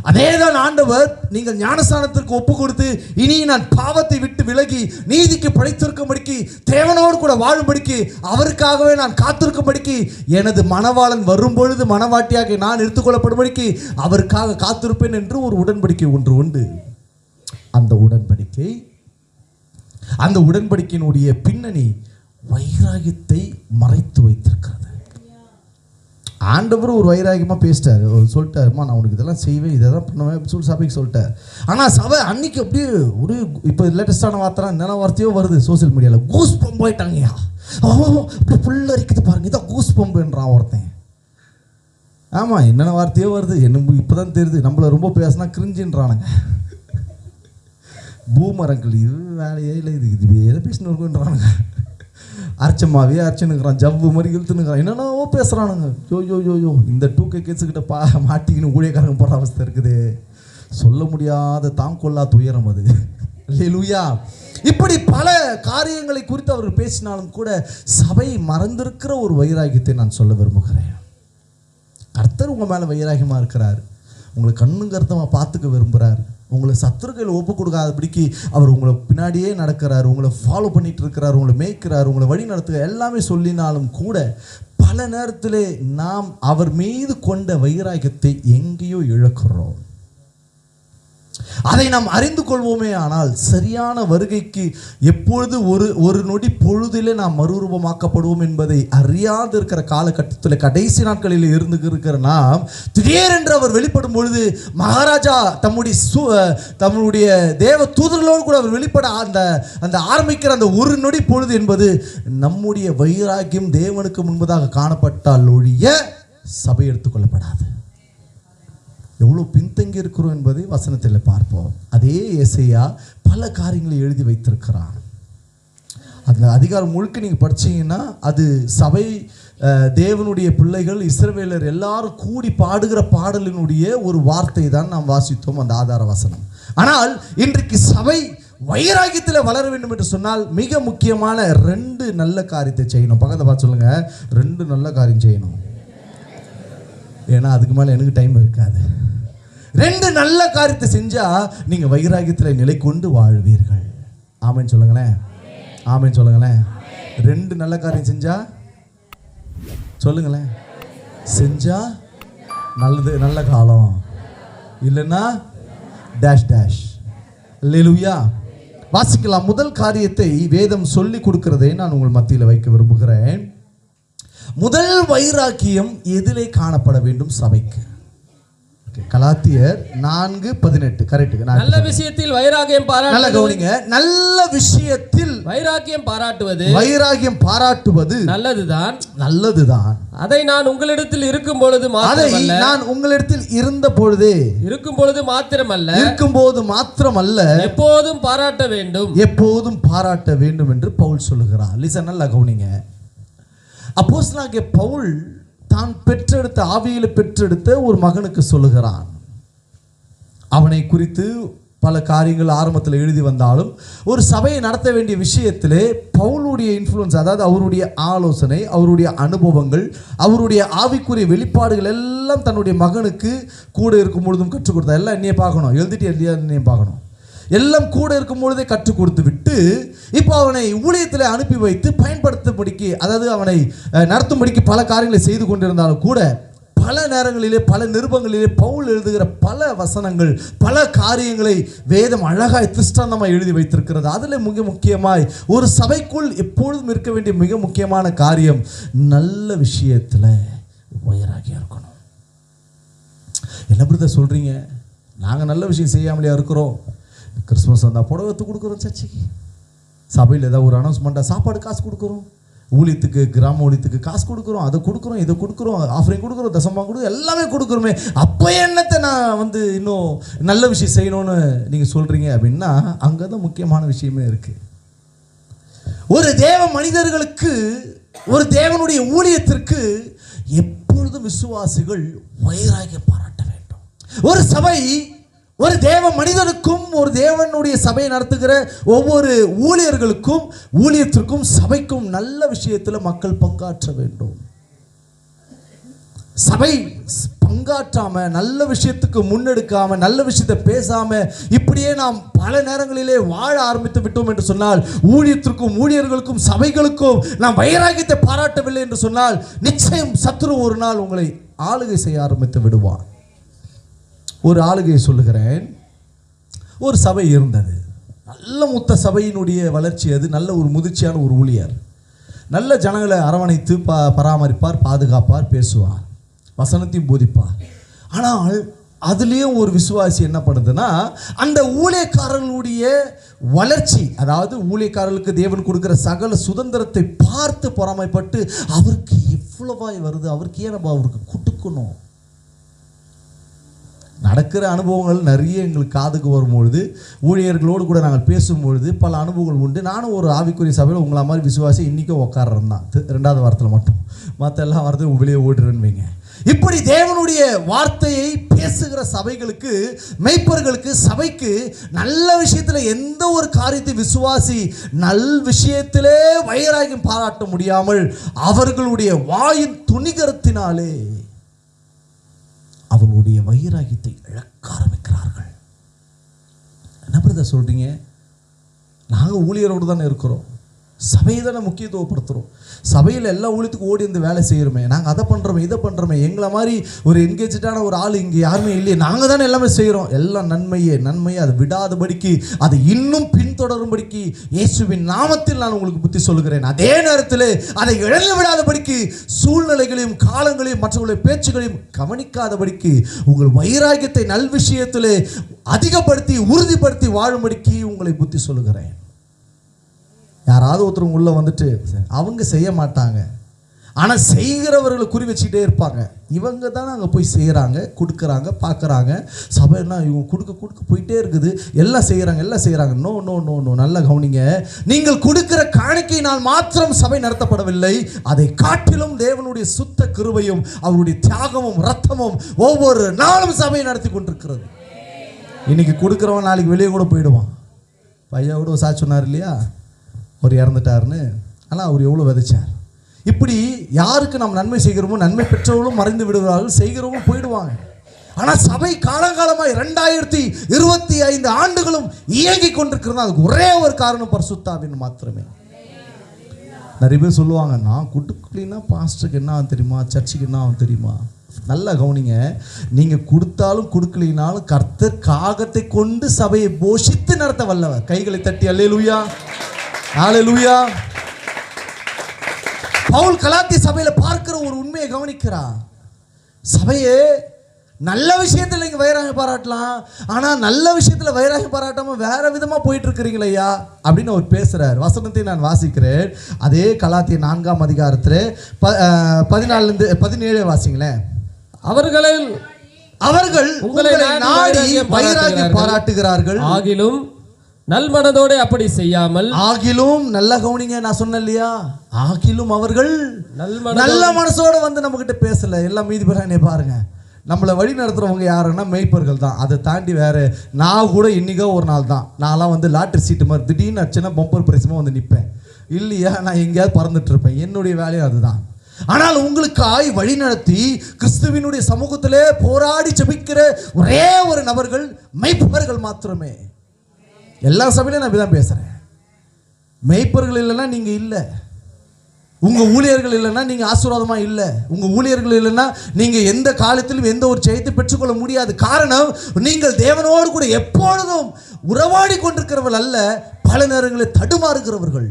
அதேதான் ஆண்டவர் நீங்கள் ஞானஸ்நானத்திற்கு ஒப்பு கொடுத்து இனி நான் பாவத்தை விட்டு விலகி நீதிக்கு படைத்திருக்கும்படிக்கு, தேவனோடு கூட வாழும்படிக்கு, அவருக்காகவே நான் காத்திருக்கும்படிக்கு, எனது மணவாளன் வரும்பொழுது மணவாட்டியாக நான் எடுத்துக்கொள்ளப்படும்படிக்கு அவருக்காக காத்திருப்பேன் என்று ஒரு உடன்படிக்கை ஒன்று உண்டு. அந்த உடன்படிக்கையினுடைய பின்னணி வைராகியத்தை மறைத்து வைத்திருக்கிறது. ஆண்டவரும் ஒரு வைராகியமாக பேசிட்டார், சொல்லிட்டாருமா நான் உனக்கு இதெல்லாம் செய்வேன், இதெல்லாம் பண்ணுவேன் அப்படின்னு சொல்லி சபைக்கு சொல்லிட்டார். ஆனால் சபை அன்னைக்கு அப்படியே ஒரு இப்போ லேட்டஸ்டான வார்த்தை என்னென்ன வார்த்தையோ வருது சோசியல் மீடியாவில், கூஸ் பம்பு ஆயிட்டாங்கய்யா. அப்படி ஃபுல்லாக இருக்குது பாருங்க, இதான் கூஸ் பம்புன்றான் ஒருத்தன். ஆமாம், என்னென்ன வார்த்தையோ வருது, என்ன இப்போ தான் தெரியுது. நம்மளை ரொம்ப பேசினா கிரிஞ்சின்றானுங்க. பூமரங்கள் இது வேலையே இல்லை, இதுவே எதை பேசினு இருக்குன்றானுங்க. அர்ச்சமாவே அர்ச்சனுங்கிறான், ஜவ்வு மாதிரி இழுத்துனுங்கிறான், என்னென்னவோ பேசுகிறானுங்க. யோ இந்த 2K கேஸுக்கிட்ட மாட்டிக்கின்னு ஊழியக்காரங்க போகிற அவஸ்தை இருக்குது. சொல்ல முடியாத தாங்கொள்ளா துயரம் அது. அல்லேலூயா. இப்படி பல காரியங்களை குறித்து அவர் பேசினாலும் கூட சபை மறந்திருக்கிற ஒரு வைராகியத்தை நான் சொல்ல விரும்புகிறேன். கர்த்தர் உங்கள் மேலே வைராகியமாக இருக்கிறார், உங்களை கண்ணும் கருத்தமாக பார்த்துக்க விரும்புகிறார். உங்களை சத்துருக்கையில் ஒப்பு கொடுக்காதபடிக்கு அவர் உங்களை பின்னாடியே நடக்கிறார், உங்களை ஃபாலோ பண்ணிட்டு இருக்கிறார், உங்களை மேய்க்கிறார், உங்களை வழி நடத்துகிறார் எல்லாமே சொல்லினாலும் கூட பல நேரத்திலே நாம் அவர் மீது கொண்ட வைராக்கியத்தை எங்கேயோ இழக்கிறோம். அதை நாம் அறிந்து கொள்வோமே ஆனால் சரியான வருகைக்கு எப்பொழுது ஒரு நொடி பொழுதிலே நாம் மறுரூபமாக்கப்படுவோம் என்பதை அறியாது இருக்கிற காலகட்டத்தில் கடைசி நாட்களில் இருந்து இருக்கிற நாம் திடீரென்று அவர் வெளிப்படும் பொழுது மகாராஜா தம்முடைய தேவ தூதர்களோடு கூட அவர் வெளிப்பட அந்த ஆரம்பிக்கிற அந்த ஒரு நொடி பொழுது என்பது நம்முடைய வைராக்கியம் தேவனுக்கு முன்பதாக காணப்பட்டால் ஒழிய சபை எடுத்துக்கொள்ளப்படாது. எவ்வளோ பின்தங்கி இருக்கிறோம் என்பதை வசனத்தில் பார்ப்போம். அதே ஏசாயா பல காரியங்களை எழுதி வைத்திருக்கிறான். அந்த அதிகாரம் முழுக்க நீங்கள் படிச்சீங்கன்னா அது சபை தேவனுடைய பிள்ளைகள் இஸ்ரவேலர் எல்லாரும் கூடி பாடுகிற பாடலினுடைய ஒரு வார்த்தை தான் நாம் வாசித்தோம், அந்த ஆதார வசனம். ஆனால் இன்றைக்கு சபை வைராக்கியத்தில் வளர வேண்டும் என்று சொன்னால் மிக முக்கியமான 2 நல்ல காரியத்தை செய்யணும். பக்கத்தை பார்த்து சொல்லுங்க, 2 நல்ல காரியம் செய்யணும். ஏன்னா அதுக்கு மேலே எனக்கு டைம் இருக்காது. 2 நல்ல காரியத்தை செஞ்சா நீங்க வைராக்கியத்தில் நிலை கொண்டு வாழ்வீர்கள். ஆமென் சொல்லுங்களேன், ஆமென் சொல்லுங்களேன். 2 நல்ல காரியம் செஞ்சா சொல்லுங்களேன். செஞ்சா நல்லது, நல்ல காலம், இல்லைன்னா டேஷ் டேஷ். அல்லேலூயா. வாசிக்கலாம். முதல் காரியத்தை வேதம் சொல்லி கொடுக்கிறதை நான் உங்கள் மத்தியில் வைக்க விரும்புகிறேன். முதல் வைராக்கியம் எதிலே காணப்பட வேண்டும் சபைக்கு? கலாத்தியர் 4:18 கரெக்ட். நல்ல விஷயத்தில் வைராக்கியம் பாராட்டுவது. நல்ல கவனிங்க. நல்ல விஷயத்தில் வைராக்கியம் பாராட்டுவது நல்லதுதான், நல்லதுதான். அதை நான் உங்களிடத்தில் இருக்கும் பொழுது மாத்திரமல்ல, நான் உங்களிடத்தில் இருந்த பொழுதே, இருக்கும் பொழுது மாத்திரமல்ல, இருக்கும்போது மாத்திரமல்ல, எப்போதும் பாராட்ட வேண்டும், எப்போதும் பாராட்ட வேண்டும் என்று பவுல் சொல்லுகிறார். லிசன், நல்ல கவனிங்க. அப்போஸ்தலனாகிய பவுல் தான் பெற்றெடுத்த ஆவியில் பெற்றெடுத்த ஒரு மகனுக்கு சொல்லுகிறான். அவனை குறித்து பல காரியங்கள் ஆரம்பத்தில் எழுதி வந்தாலும் ஒரு சபையை நடத்த வேண்டிய விஷயத்திலே பவுலுடைய இன்ஃப்ளூயன்ஸ், அதாவது அவருடைய ஆலோசனை, அவருடைய அனுபவங்கள், அவருடைய ஆவிக்குரிய வெளிப்பாடுகள் எல்லாம் தன்னுடைய மகனுக்கு கூட இருக்கும் பொழுதும் கற்றுக் கொடுத்தா. எல்லாம் என்னைய பார்க்கணும், எழுதிட்டு இல்லையா என்னைய பார்க்கணும், எல்லாம் கூட இருக்கும் பொழுதே கற்றுக் கொடுத்து விட்டு இப்போ அவனை ஊழியத்தில் அனுப்பி வைத்து பயன்படுத்தும்படிக்கு, அதாவது அவனை நடத்தும்படிக்கு பல காரியங்களை செய்து கொண்டிருந்தாலும் கூட பல நேரங்களிலே பல நிருபங்களிலே பவுல் எழுதுகிற பல வசனங்கள், பல காரியங்களை வேதம் அழகாய் திருஷ்டாந்தமாய் எழுதி வைத்திருக்கிறது. அதில் மிக முக்கியமாய் ஒரு சபைக்குள் எப்பொழுதும் இருக்க வேண்டிய மிக முக்கியமான காரியம் நல்ல விஷயத்தில் வைராக்கியம் இருக்கணும். என்ன பிரதர் சொல்கிறீங்க, நாங்கள் நல்ல விஷயம் செய்யாமலையா இருக்கிறோம்? கிறிஸ்மஸ் வந்தால் புடவை எடுத்து கொடுக்குறோம், சர்ச்சைக்கு சபையில் ஏதாவது ஒரு அனௌன்ஸ்மெண்ட்டாக சாப்பாடு காசு கொடுக்குறோம், ஊழியத்துக்கு கிராம ஊழியத்துக்கு காசு கொடுக்குறோம், அதை கொடுக்குறோம், இதை கொடுக்குறோம், ஆஃபரிங் கொடுக்குறோம், தசமாக கொடுக்குறோம், எல்லாமே கொடுக்குறோமே. அப்போ என்னத்தை நான் இன்னும் நல்ல விஷயம் செய்யணும்னு நீங்கள் சொல்கிறீங்க அப்படின்னா அங்கே தான் முக்கியமான விஷயமே இருக்குது. ஒரு தேவ மனிதர்களுக்கு, ஒரு தேவனுடைய ஊழியத்திற்கு எப்பொழுதும் விசுவாசிகள் வைராக்கியம் பாராட்ட வேண்டும். ஒரு சபை ஒரு தேவ மனிதனுக்கும் ஒரு தேவனுடைய சபையை நடத்துகிற ஒவ்வொரு ஊழியர்களுக்கும் ஊழியத்திற்கும் சபைக்கும் நல்ல விஷயத்தில் மக்கள் பங்காற்ற வேண்டும். சபை பங்காற்றாம, நல்ல விஷயத்துக்கு முன்னெடுக்காம, நல்ல விஷயத்தை பேசாம இப்படியே நாம் பல நேரங்களிலே வாழ ஆரம்பித்து விட்டோம் என்று சொன்னால், ஊழியத்திற்கும் ஊழியர்களுக்கும் சபைகளுக்கும் நாம் வைராக்கியத்தை பாராட்டவில்லை என்று சொன்னால் நிச்சயம் சத்துரு ஒரு நாள் உங்களை ஆளுகை செய்ய ஆரம்பித்து விடுவான். ஒரு ஆளுகையை சொல்லுகிறேன். ஒரு சபை இருந்தது, நல்ல முத்த சபையினுடைய வளர்ச்சி அது. நல்ல ஒரு முதிர்ச்சியான ஒரு ஊழியர், நல்ல ஜனங்களை அரவணைத்து பராமரிப்பார், பாதுகாப்பார், பேசுவார், வசனத்தையும் போதிப்பார். ஆனால் அதுலேயும் ஒரு விசுவாசி என்ன பண்ணுதுன்னா, அந்த ஊழியக்காரர்களுடைய வளர்ச்சி, அதாவது ஊழியக்காரர்களுக்கு தேவன் கொடுக்குற சகல சுதந்திரத்தை பார்த்து பொறாமைப்பட்டு அவருக்கு எவ்வளவாய் வருது, அவருக்கு ஏன் நம்ம அவருக்கு கொடுக்கணும். நடக்கிற அனுபவங்கள் நிறைய எங்களுக்கு காதுக்கு வரும்பொழுது, ஊழியர்களோடு கூட நாங்கள் பேசும்பொழுது பல அனுபவங்கள் உண்டு. நானும் ஒரு ஆவிக்குரிய சபையில் உங்களை மாதிரி விசுவாசி இன்றைக்கும் உட்கார்றேன் தான், 2வது வாரத்தில் மட்டும், மற்ற எல்லா வாரத்தையும் வெளியே ஓடுறேன்னு வைங்க. இப்படி தேவனுடைய வார்த்தையை பேசுகிற சபைகளுக்கு, மெய்ப்பர்களுக்கு, சபைக்கு நல்ல விஷயத்தில் எந்த ஒரு காரியத்தை விசுவாசி நல் விஷயத்திலே வைராக்கியம் பாராட்ட முடியாமல் அவர்களுடைய வாயின் துணிகரத்தினாலே அவர்களுடைய வைராக்கியத்தை இழக்க ஆரம்பிக்கிறார்கள். என்ன பிரதர் சொல்கிறீங்க? நாங்கள் ஊழியரோடு தானே இருக்கிறோம், சபையை தானே முக்கியத்துவப்படுத்துகிறோம், சபையில் எல்லா ஊழியத்துக்கும் ஓடி இருந்து வேலை செய்கிறோமே, நாங்கள் அதை பண்ணுறோமே இதை பண்ணுறோமே, எங்களை மாதிரி ஒரு என்கேஜான ஒரு ஆள் இங்கே யாருமே இல்லையே, நாங்கள் தானே எல்லாமே செய்கிறோம். எல்லாம் நன்மையே அதை விடாதபடிக்கு அதை இன்னும் பின்தொடரும்படிக்கு இயேசுவின் நாமத்தில் நான் உங்களுக்கு புத்தி சொல்லுகிறேன். அதே நேரத்தில் அதை இழந்து விடாதபடிக்கு சூழ்நிலைகளையும் காலங்களையும் மற்றவர்களுடைய பேச்சுகளையும் கவனிக்காதபடிக்கு உங்கள் வைராக்கியத்தை நல் விஷயத்திலே அதிகப்படுத்தி உறுதிப்படுத்தி வாழும்படிக்கு உங்களை புத்தி சொல்லுகிறேன். யாராவது ஒருத்தர் உள்ளே வந்துட்டு அவங்க செய்ய மாட்டாங்க, ஆனால் செய்கிறவர்களை குறி வச்சுக்கிட்டே இருப்பாங்க. இவங்க தானே அங்கே போய் செய்கிறாங்க, கொடுக்குறாங்க, பார்க்குறாங்க, சபைனா இவங்க கொடுக்க போயிட்டே இருக்குது, எல்லாம் செய்கிறாங்க. நோ நோ நோ நோ நல்ல கவனிங்க. நீங்கள் கொடுக்கிற காணிக்கையினால் மாத்திரம் சபை நடத்தப்படவில்லை, அதை காட்டிலும் தேவனுடைய சுத்த கிருபையும் அவருடைய தியாகமும் இரத்தமும் ஒவ்வொரு நாளும் சபையை நடத்தி கொண்டிருக்கிறது. இன்னைக்கு கொடுக்குறவன் நாளைக்கு வெளியே கூட போயிடுவான். பையா கூட சாட்சி சொன்னார் இல்லையா, அவர் இறந்துட்டாருன்னு. ஆனால் அவர் எவ்வளோ விதைச்சார். இப்படி யாருக்கு நாம் நன்மை செய்கிறோமோ நன்மை பெற்றவர்களும் மறைந்து விடுவார்கள், செய்கிறவங்களும் போயிடுவாங்க. ஆனால் சபை காலங்காலமாக 2025 ஆண்டுகளும் இயங்கி கொண்டிருக்கிறது. அதுக்கு ஒரே ஒரு காரணம் பரிசுத்தாவின் மாத்திரமே. நிறைய பேர் சொல்லுவாங்க, நான் கொடுக்கலின்னா பாஸ்டருக்கு என்ன ஆகும் தெரியுமா, சர்ச்சுக்கு என்ன ஆகும் தெரியுமா? நல்லா கவனிங்க. நீங்கள் கொடுத்தாலும் கொடுக்கலினாலும் கர்த்தர் காகத்தை கொண்டு சபையை போஷித்து நடத்த வல்லவர். கைகளை தட்டி அல்லேலூயா ஹல்லேலூயா. பவுல் கலாத்திய சபையில் பார்க்கிற ஒரு உண்மையை கவனிக்கிறார். சபையே நல்ல விஷயத்தில் நீங்கள் வைராகியம் பாராட்டலாம், ஆனால் நல்ல விஷயத்தில் வைராகியம் பாராட்டாமல் வேற விதமாக போயிட்டு இருக்கிறீங்களையா அப்படின்னு அவர் பேசுகிறார். வசனத்தை நான் வாசிக்கிறேன். அதே கலாத்திய 4ஆம் அதிகாரத்தில் 14-17 வாசிங்களேன். அவர்கள் உங்களை நாடி வைராகியம் பாராட்டுகிறார்கள், ஆகிலும் நல்மனதோடு அப்படி செய்யாமல். ஆகிலும் நல்ல கவனிங்க, நான் சொன்னேன் இல்லையா, ஆகிலும் அவர்கள் நல்ல மனசோட வந்து நம்ம கிட்ட பேசல. எல்லாம் மீதி பேரானே பாருங்க. நம்மளை வழி நடத்துறவங்க யாருன்னா மேய்ப்பர்கள் தான். அதை தாண்டி வேற. நான் கூட இன்னைக்கோ ஒரு நாள் தான், நான்லாம் வந்து லாட்டரி சீட்டு மாதிரி திடீர்னு அடிச்சுன்னா பம்பர் பிரைஸமாக வந்து நிற்பேன் இல்லையா, நான் எங்கேயாவது பறந்துட்டு இருப்பேன். என்னுடைய வேலையும் அதுதான். ஆனால் உங்களுக்காய் வழி நடத்தி கிறிஸ்துவினுடைய சமூகத்திலே போராடி ஜெபிக்கிற ஒரே ஒரு நபர்கள் மேய்ப்பர்கள் மாத்திரமே. எல்லா சபையிலும் நான் இப்படிதான் பேசுகிறேன். மேய்ப்பர்கள் இல்லைன்னா நீங்கள் இல்லை, உங்கள் ஊழியர்கள் இல்லைன்னா நீங்கள் ஆசீர்வாதமாக இல்லை, உங்கள் ஊழியர்கள் இல்லைன்னா நீங்கள் எந்த காலத்திலும் எந்த ஒரு ஜெயத்தை பெற்றுக்கொள்ள முடியாது. காரணம், நீங்கள் தேவனோடு கூட எப்பொழுதும் உறவாடி கொண்டிருக்கிறவர்கள் அல்ல, பல நேரங்களில் தடுமாறுகிறவர்கள்.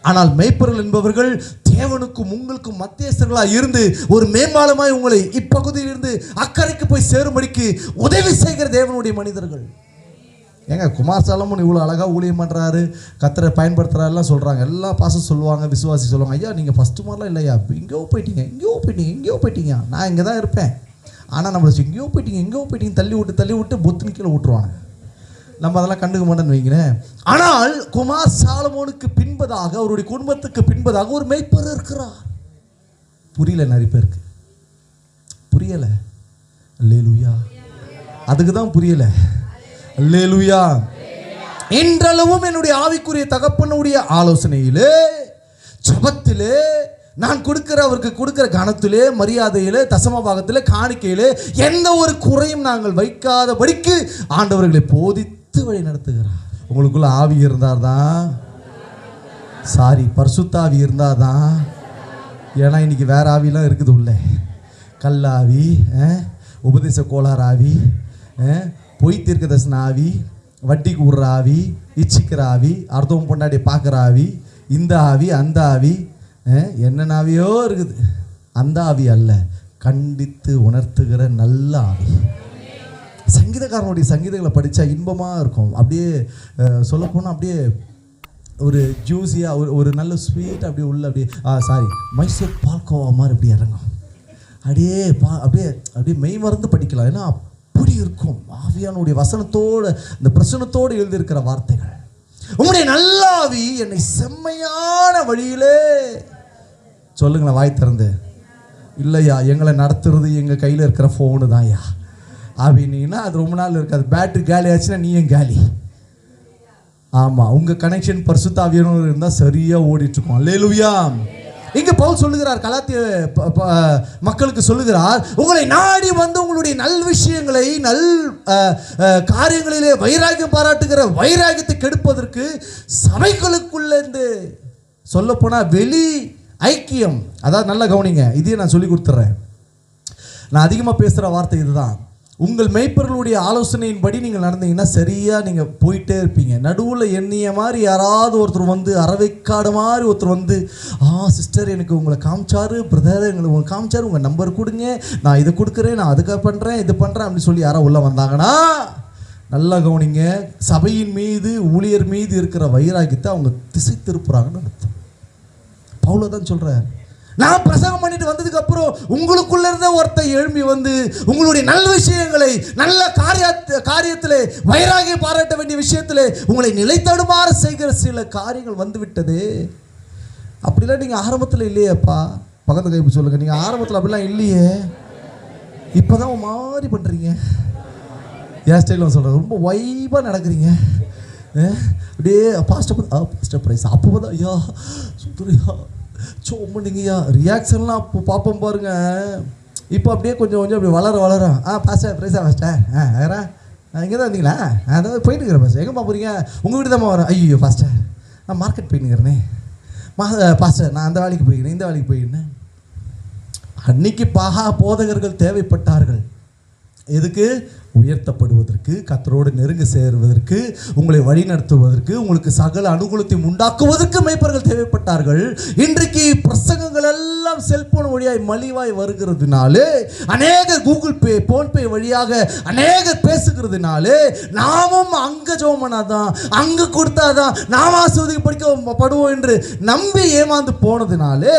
ஆனால் மேய்ப்பர்கள் என்பவர்கள் தேவனுக்கும் உங்களுக்கும் மத்தியஸ்தர்களாக இருந்து ஒரு மேம்பாலமாய் உங்களை இப்பகுதியில் இருந்து அக்கறைக்கு போய் சேரும்படிக்கு உதவி செய்கிற தேவனுடைய மனிதர்கள். ஏங்க குமார் சாலமன் இவ்வளோ அழகாக ஊழியம் பண்ணுறாரு, கர்த்தரை பயன்படுத்துகிறாருலாம் சொல்கிறாங்க. எல்லா பாசம் சொல்லுவாங்க, விசுவாசி சொல்லுவாங்க, ஐயா நீங்கள் ஃபஸ்ட்டு மாதிரிலாம் இல்லையா, எங்கேயோ போயிட்டீங்க, நான் இங்கே தான் இருப்பேன். ஆனால் நம்மளை எங்கேயோ போயிட்டீங்க தள்ளி விட்டு பொத்துன்னு கீழே விட்டுருவாங்க. நம்ம அதெல்லாம் கண்டுக்க மாட்டேன்னு வைக்கிறேன். ஆனால் குமார் சாலமோனுக்கு பின்பதாக, அவருடைய குடும்பத்துக்கு பின்பதாக ஒரு மேய்ப்பர் இருக்கிறார். புரியல, நிறைய பேருக்கு புரியலை. அல்லேலூயா. அதுக்கு தான் புரியலை. அல்லேலூயா. இன்றளவும் என்னுடைய ஆவிக்குரிய தகப்பனுடைய ஆலோசனையிலே, ஜெபத்திலே, நான் அவருக்கு கொடுக்கிற கனத்திலே, மரியாதையிலே, தசம பாகத்திலே, காணிக்கையிலே எந்த ஒரு குறையும் நாங்கள் வைக்காதபடிக்கு ஆண்டவர்களை போதித்து வழி நடத்துகிறார். உங்களுக்குள்ள ஆவி இருந்தாதான், பரிசுத்தாவி இருந்தாதான். ஏன்னா இன்னைக்கு வேற ஆவிலாம் இருக்குது உள்ள. கல்லாவி, உபதேச கோளாறு ஆவி, பொய் தீர்க்க தரிசன ஆவி, வட்டிக்கு விடுற ஆவி, இச்சிக்கிற ஆவி, அர்த்தம் பொண்டாடி பார்க்குற ஆவி, இந்த ஆவி அந்த ஆவி, என்னென்ன ஆவியோ இருக்குது. அந்த ஆவி அல்ல, கண்டித்து உணர்த்துகிற நல்ல ஆவி. சங்கீதக்காரனுடைய சங்கீதங்களை படித்தா இன்பமாக இருக்கும். அப்படியே சொல்லப்போனால் அப்படியே ஒரு ஜூஸியாக ஒரு நல்ல ஸ்வீட் அப்படியே உள்ள அப்படியே மைசூர் பால்கோவா மாதிரி அப்படியே இறங்கும். அப்படியே மெய் மறந்து படிக்கலாம். ஏன்னா அப்படி இருக்கும் ஆவியானுடைய வசனத்தோடு, இந்த பிரசனத்தோடு எழுதியிருக்கிற வார்த்தைகள். உங்களுடைய நல்ல ஆவி என்னை செம்மையான வழியிலே, சொல்லுங்களேன் வாய் திறந்து. இல்லையா, எங்களை நடத்துறது எங்கள் கையில் இருக்கிற ஃபோனு தான்யா அப்படின்னீங்கன்னா அது ரொம்ப நாள் இருக்காது. பேட்டரி காலி ஆச்சுன்னா நீயும் காலி. ஆமாம், உங்கள் கனெக்ஷன் பரிசுத்த ஆவியானவர் இருந்தால் சரியாக ஓடிட்டுருக்கோம். அல்லேலூயா. இங்க பவுல் சொல்லுகிறார், கலாத்திய மக்களுக்கு சொல்லுகிறார், உங்களை நாடி வந்து உங்களுடைய நல் விஷயங்களை நல் காரியங்களிலே வைராகியம் பாராட்டுகிற வைராகியத்தை கெடுப்பதற்கு சபைகளுக்குள்ள இருந்து சொல்ல போனா வெளி ஐக்கியம். அதாவது நல்லா கவனிங்க, இதையே நான் சொல்லி கொடுத்துறேன். நான் அதிகமாக பேசுகிற வார்த்தை இதுதான். உங்கள் மெய்ப்பர்களுடைய ஆலோசனையின்படி நீங்கள் நடந்தீங்கன்னா சரியாக நீங்கள் போயிட்டே இருப்பீங்க. நடுவில் எண்ணிய மாதிரி யாராவது ஒருத்தர் வந்து அறவைக்காடு மாதிரி ஒருத்தர் வந்து, சிஸ்டர் எனக்கு உங்களை காமிச்சாரு, பிரதர் எங்களை உங்களை காமிச்சாரு, உங்கள் நம்பர் கொடுங்க, நான் இதை கொடுக்குறேன், நான் அதுக்காக பண்ணுறேன், இது பண்ணுறேன் அப்படின்னு சொல்லி யாராவது உள்ளே வந்தாங்கன்னா நல்லா கவனிங்க, சபையின் மீது ஊழியர் மீது இருக்கிற வைராகியத்தை அவங்க திசை திருப்புறாங்கன்னு அர்த்தம். பவுல் தான் சொல்கிறார், நான் பிரசங்கம் பண்ணிட்டு வந்ததுக்கு அப்புறம் உங்களுக்குள்ள இருந்த ஒருத்தர் எழும்பி வந்து உங்களுடைய நல்ல விஷயங்களை நல்ல காரியத்திலே வைராகியம் பாராட்ட வேண்டிய விஷயத்திலே உங்களை நிலைத்தடுமாறு செய்கிற சில காரியங்கள் வந்து விட்டது. அப்படிலாம் நீங்கள் ஆரம்பத்தில் இல்லையேப்பா. பக்கத்து கைப்பு சொல்லுங்க, நீங்கள் ஆரம்பத்தில் அப்படிலாம் இல்லையே, இப்போதான் மாதிரி பண்ணுறீங்க. ஏன் ஸ்டைலில் சொல்கிறேன், ரொம்ப வைப்பாக நடக்கிறீங்க. அப்படியே பாஸ்டர் ப்ரைஸ் அப்போ தான் ஐயா சுத்துறையா சோமனிங்கய்யா ரியாக்ஷன்லாம் அப்போ பார்ப்போம் பாருங்க. இப்போ அப்படியே கொஞ்சம் கொஞ்சம் அப்படி வளர பாஸ்டர் ப்ரைஸா பாஸ்டர் வேறா இங்கே தான் வந்தீங்களா? அதாவது போயிட்டு இருக்கிறேன் பாஸ்டர். எங்கேம்மா போகிறீங்க? உங்கள் வீடு தான் வரேன். ஐயோ பாஸ்டர் நான் மார்க்கெட் போயிட்டுக்கிறேனே. பாஸ்டர் நான் அந்த வேலைக்கு போய்க்கிறேன், இந்த வேலைக்கு போய்க்கிறேன். அன்னைக்கு போதகர்கள் தேவைப்பட்டார்கள். எதுக்கு? உயர்த்தப்படுவதற்கு, கர்த்தரோடு நெருங்க சேருவதற்கு, உங்களை வழி நடத்துவதற்கு, உங்களுக்கு சகல அனுகூலத்தையும் உண்டாக்குவதற்கு மெய்ப்பர்கள் தேவைப்பட்டார்கள். இன்றைக்கு பிரசங்கங்கள் எல்லாம் செல்போன் வழியாய் மலிவாய் வருகிறதுனாலே, அநேக கூகுள் பே போன்பே வழியாக அநேகர் பேசுகிறதுனாலே, நாமும் அங்கே ஜோமனாதான் அங்கே கொடுத்தாதான் நாம் ஆசீர்வதிக்கப்படுவோம் என்று நம்பி ஏமாந்து போனதுனாலே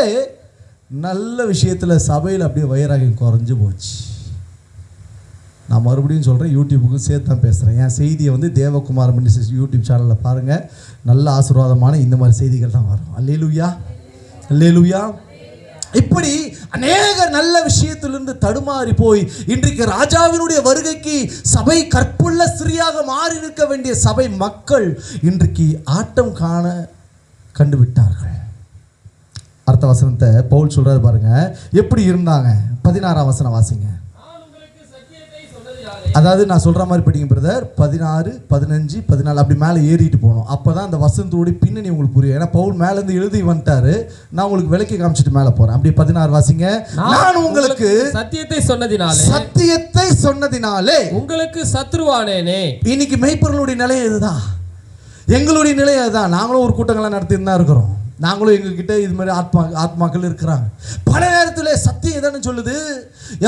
நல்ல விஷயத்தில் சபையில் அப்படியே வைராகியம் குறைஞ்சு போச்சு. நான் மறுபடியும் சொல்கிறேன், யூடியூப்புக்கும் சேர்த்து தான் பேசுகிறேன். என் செய்தியை வந்து தேவகுமார் மினிஸ்ட்ரிஸ் யூடியூப் சேனலில் பாருங்கள். நல்ல ஆசீர்வாதமான இந்த மாதிரி செய்திகள் தான் வரும். அல்லேலூயா, அல்லேலூயா. இப்படி அநேக நல்ல விஷயத்திலிருந்து தடுமாறி போய் இன்றைக்கு ராஜாவினுடைய வருகைக்கு சபை கற்புள்ள ஸ்திரீயாக மாறி இருக்க வேண்டிய சபை மக்கள் இன்றைக்கு ஆட்டம் காண கண்டுவிட்டார்கள். அடுத்த வசனத்தை பவுல் சொல்றாரு பாருங்க, எப்படி இருந்தாங்க. 16ஆம் வசனம் வாசிங்க. அதாவது நான் சொல்கிற மாதிரி படிங்க பிரதர். 16, 15, 14 அப்படி மேலே ஏறிட்டு போகணும். அப்போ தான் அந்த வசனத்தோடைய பின்னணி உங்களுக்கு புரியும். ஏன்னா பவுல் மேலேருந்து எழுதி வந்துட்டாரு, நான் உங்களுக்கு விளக்கி காமிச்சிட்டு மேலே போகிறேன். அப்படி 16 வாசிங்க. நான் உங்களுக்கு சத்தியத்தை சொன்னதினாலே உங்களுக்கு சத்ருவானேனே. இன்னைக்கு மெய்ப்பொருளுடைய நிலை இதுதான், எங்களுடைய நிலை அதுதான். நாங்களும் ஒரு கூட்டங்களாக நடத்திட்டு தான் இருக்கிறோம். நாங்களும் எங்ககிட்ட இது மாதிரி ஆத்மாக்கள் இருக்கிறாங்க. பல நேரத்தில் சத்தியம் எதானு சொல்லுது.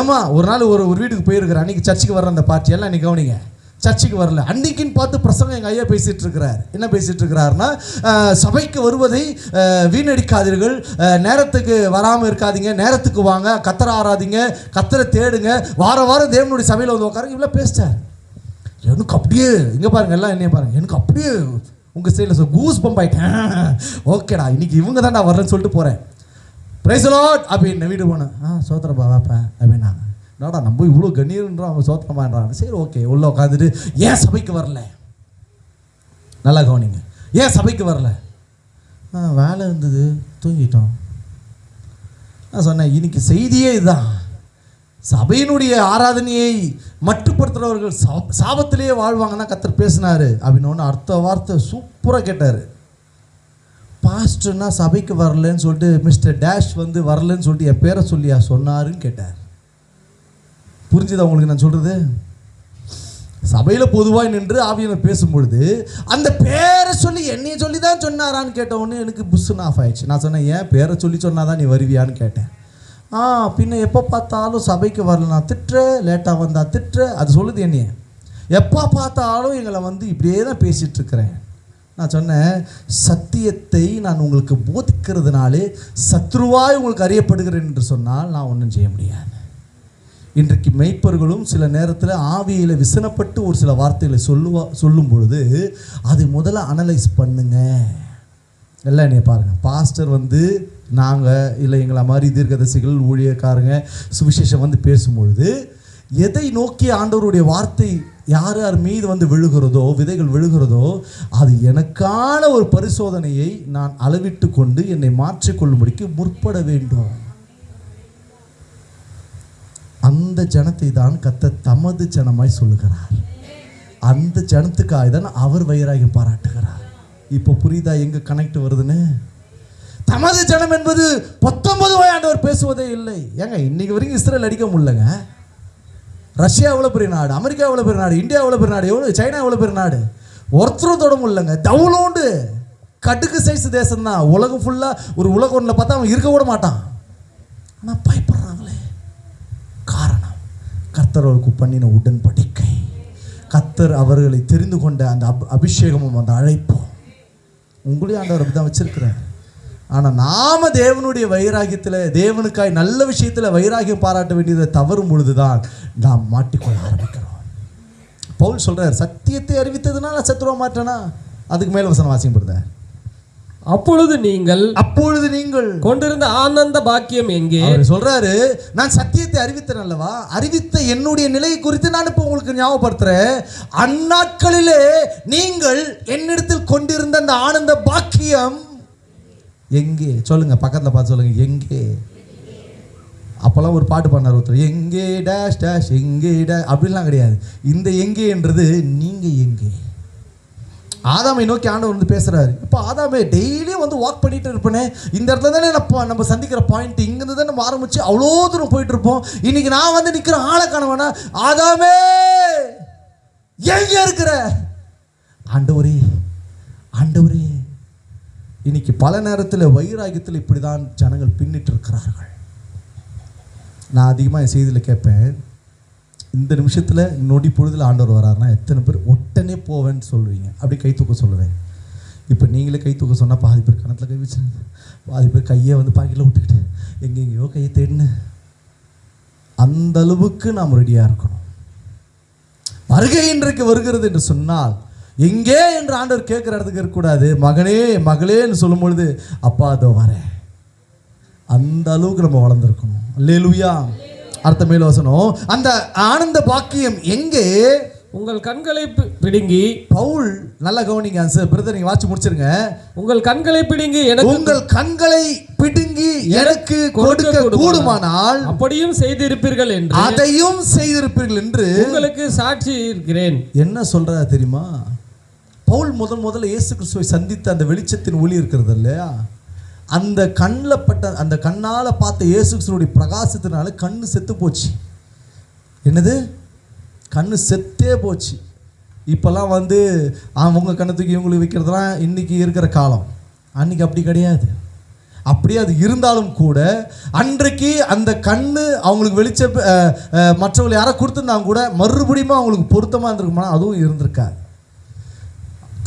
ஏம்மா ஒரு நாள் ஒரு வீட்டுக்கு போயிருக்கிறேன். அன்றைக்கி சர்ச்சுக்கு வர்ற அந்த பார்ட்டி எல்லாம் இன்றைக்கி கவனிங்க, சர்ச்சுக்கு வரல. அன்றைக்கின்னு பார்த்து பிரசங்கம் எங்கள் ஐயா பேசிகிட்டு இருக்கிறார். என்ன பேசிகிட்டு இருக்கிறாருன்னா, சபைக்கு வருவதை வீணடிக்காதீர்கள், நேரத்துக்கு வராமல் இருக்காதீங்க, நேரத்துக்கு வாங்க, கத்தரை ஆராதிங்க, கத்தரை தேடுங்க, வாரம் தேவனுடைய சபையில் வந்து உட்காருங்க. இவ்வளோ பேசிட்டார். எனக்கு அப்படியே இங்கே பாருங்கள், எல்லாம் என்னைய பாருங்கள், எனக்கு அப்படியே உங்கள் சைடில் கூஸ் பம்ப் ஆகிட்டேன். ஓகேடா இன்னைக்கு இவங்க தான் நான் வரேன்னு சொல்லிட்டு போகிறேன். பிரைஸ் தி லார்ட் அப்படின்னு வீடு போனேன். சோத்திரப்பா வாப்பா அப்படின்னாங்க. என்னடா நம்ம இவ்வளோ கண்ணீர்ன்றோம், அவங்க சோத்திரமான்றாங்க. சரி ஓகே, உள்ளே உட்காந்துட்டு ஏன் சபைக்கு வரல, நல்லா கவனிங்க, ஏன் சபைக்கு வரல? வேலை இருந்தது, தூங்கிட்டோம். நான் சொன்னேன், இன்னைக்கு செய்தியே இதுதான். சபையினுடைய ஆராதனையை மட்டுப்படுத்துகிறவர்கள் சாபத்திலேயே வாழ்வாங்கன்னா கர்த்தர் பேசினாரு அப்படின்னு அடுத்த வார்த்தை சூப்பராக கேட்டார். பாஸ்டர்னா சபைக்கு வரலன்னு சொல்லிட்டு மிஸ்டர் டேஷ் வந்து வரலன்னு சொல்லிட்டு என் பேரை சொல்லியா சொன்னாருன்னு கேட்டார். புரிஞ்சுதா உங்களுக்கு நான் சொல்கிறது? சபையில் பொதுவாக நின்று ஆவியானவர் பேசும்பொழுது அந்த பேரை சொல்லி என்னைய சொல்லி தான் சொன்னாரான்னு கேட்ட உடனே எனக்கு புஷ்ஷுன்னு ஆஃப் ஆயிடுச்சு. நான் சொன்னேன், ஏன் பேரை சொல்லி சொன்னாதான் நீ வருவியான்னு கேட்டேன். பின்ன எப்போ பார்த்தாலும் சபைக்கு வரல, நான் திட்டுற, லேட்டாக வந்தா திட்டுற, அது சொல்லுது என்னைய. எப்போ பார்த்தாலும் எங்களை வந்து இப்படியே தான் பேசிகிட்ருக்கிறேன். நான் சொன்னேன், சத்தியத்தை நான் உங்களுக்கு போதிக்கிறதுனாலே சத்ருவாய் உங்களுக்கு அறியப்படுகிறேன் என்று சொன்னால் நான் ஒன்றும் செய்ய முடியாது. இன்றைக்கு மெய்ப்பர்களும் சில நேரத்தில் ஆவியில் விசனப்பட்டு ஒரு சில வார்த்தைகளை சொல்லும் பொழுது அதை முதல்ல அனலைஸ் பண்ணுங்க. எல்லாம் என்னைய பாருங்கள், பாஸ்டர் வந்து நாங்கள் இல்லை எங்களை மாதிரி தீர்க்கதரிசிகள் ஊழியக்காரங்க சுவிசேஷம் வந்து பேசும்பொழுது எதை நோக்கி ஆண்டவருடைய வார்த்தை யார் யார் மீது வந்து விழுகிறதோ, விதைகள் விழுகிறதோ, அது எனக்கான ஒரு பரிசோதனையை நான் அளவிட்டு கொண்டு என்னை மாற்றிக்கொள்ளும்படிக்கு முற்பட வேண்டும். அந்த ஜனத்தை தான் கர்த்தர் தமது ஜனமாய் சொல்லுகிறார். அந்த ஜனத்துக்காக தான் அவர் வைராகியம் பாராட்டுகிறார். இப்போ புரியுதா எங்க கனெக்ட் வருதுன்னு? தமது ஜனம் என்பது 19 ஆண்டவர் பேசுவதே இல்லை. ஏங்க இன்னைக்கு வரைக்கும் இஸ்ரேல் அடிக்க முடியலங்க. ரஷ்யா எவ்வளோ பெரிய நாடு, அமெரிக்கா எவ்வளோ பெரிய நாடு, இந்தியா எவ்வளோ பெரிய நாடு, எவ்வளோ சைனா எவ்வளோ பெரிய நாடு, ஒருத்தரும் தொட முடியலங்க. தவுளோண்டு கடுக்கு சைஸ் தேசம் தான். உலகம் ஃபுல்லாக ஒரு உலகம் ஒன்றில் பார்த்தா அவன் இருக்க கூட மாட்டான். ஆனால் பயப்படுறாங்களே. காரணம் கர்த்தர் அவருக்கு பண்ணின உடன்படிக்கை, கர்த்தர் அவர்களை தெரிந்து கொண்ட அந்த அபிஷேகமும் அந்த அழைப்பும். உங்களையும் ஆண்டவர் அப்படி தான் வச்சிருக்கிறார். ஆனால் நாம தேவனுடைய வைராகியத்தில், தேவனுக்காய் நல்ல விஷயத்தில் வைராகியம் பாராட்ட வேண்டியதை தவறும் பொழுது தான் நாம் மாட்டிக்கொள்ள ஆரம்பிக்கிறோம். பவுல் சொல்றார், சத்தியத்தை அறிவித்ததுனால சத்துருவா மாற்றனா. அதுக்கு மேல வசனம் வாசிக்கப்படுது. அப்பொழுது நீங்கள் கொண்டிருந்த ஆனந்த பாக்கியம் எங்கே? அவர் சொல்றாரு, நான் சத்தியத்தை அறிவித்தேன் அல்லவா, அறிவித்த என்னுடைய நிலை குறித்து நான் இப்போ உங்களுக்கு ஞாபகப்படுத்துறேன். அந்நாட்களிலே நீங்கள் என்னிடத்தில் கொண்டிருந்த அந்த ஆனந்த பாக்கியம் எங்கே? சொல்லுங்க, பக்கத்தில் பார்த்து சொல்லுங்க, எங்கே? அப்போல்லாம் ஒரு பாட்டு பாடினார் ஒருத்தர், எங்கே டேஷ் டேஷ் எங்கே டேஷ் அப்படிலாம் கிடையாது. இந்த எங்கேன்றது நீங்கள் எங்கே. ஆதாமை நோக்கி ஆண்டவர் வந்து பேசுறாரு. இப்போ ஆதாமே டெய்லியும் வந்து வாக் பண்ணிட்டு இருப்பேனே, இந்த இடத்துல தானே நம்ம சந்திக்கிற பாயிண்ட், இங்கிருந்து தான் நம்ம ஆரம்பிச்சு அவ்வளோ தூரம் போயிட்டு இருப்போம். இன்னைக்கு நான் வந்து நிற்கிற ஆளை காணவேனா, ஆதாமே எங்க இருக்கிற? ஆண்டவரே ஆண்டவரே. இன்னைக்கு பல நேரத்தில் வைராகியத்தில் இப்படி தான் ஜனங்கள் பின்னிட்டு இருக்கிறார்கள். நான் அதிகமாக என் செய்தியில் கேட்பேன், இந்த நிமிஷத்தில் நொடி பொழுதில் ஆண்டவர் வராருன்னா எத்தனை பேர் உடனே போவேன்னு சொல்லுவீங்க? அப்படி கை தூக்க சொல்லுவேன். இப்போ நீங்களே கை தூக்க சொன்னால் பாதி பேர் கணத்தில் கை வச்சுருங்க, பாதி பேர் கையை வந்து பாக்கெட்டில் விட்டுக்கிட்டு எங்கெங்கேயோ கையை தேடினு. அந்த அளவுக்கு நாம் ரெடியாக இருக்கணும். வருகை இன்றைக்கு வருகிறது என்று சொன்னால் எங்கே என்று ஆண்டவர் கேட்குற இடத்துக்கு இருக்கக்கூடாது. மகனே மகளேன்னு சொல்லும் பொழுது அப்பா அதோ வரேன். அந்த அளவுக்கு நம்ம வளர்ந்துருக்கணும். அல்லேலூயா. அடுத்த மேல் வசனம், அந்த ஆனந்த பாக்கியம் எங்கே? உங்கள் கண்களை பிடுங்கி. பவுல் நல்லா கவனிங்க பிரதர், நீங்க வாட்சி முடிச்சிருங்க. உங்கள் கண்களை பிடுங்கி எனக்கு கொடுக்க கூடுமானால் அப்படியும் செய்திருப்பீர்கள் என்று, அதையும் செய்திருப்பீர்கள் என்று உங்களுக்கு சாட்சி இருக்கிறேன். என்ன சொல்றா தெரியுமா? பவுல் முதல்ல இயேசு கிறிஸ்துவை சந்தித்த அந்த வெளிச்சத்தின் ஒளி இருக்கிறது இல்லையா, அந்த கண்ணில் பட்ட அந்த கண்ணால் பார்த்த இயேசு கிறிஸ்துவுடைய பிரகாசத்தினால கண்ணு செத்து போச்சு. என்னது? கண்ணு செத்தே போச்சு. இப்போல்லாம் வந்து அவங்க கண்ணத்துக்கு இவங்களுக்கு வைக்கிறதுலாம் இன்றைக்கி இருக்கிற காலம். அன்றைக்கி அப்படி கிடையாது. அப்படியே அது இருந்தாலும் கூட அன்றைக்கு அந்த கண்ணு அவங்களுக்கு வெளிச்ச மற்றவங்களை யாரை கொடுத்துருந்தாங்க கூட மறுபடியும் அவங்களுக்கு பொருத்தமாக இருந்திருக்குமா? அதுவும் இருந்திருக்காது.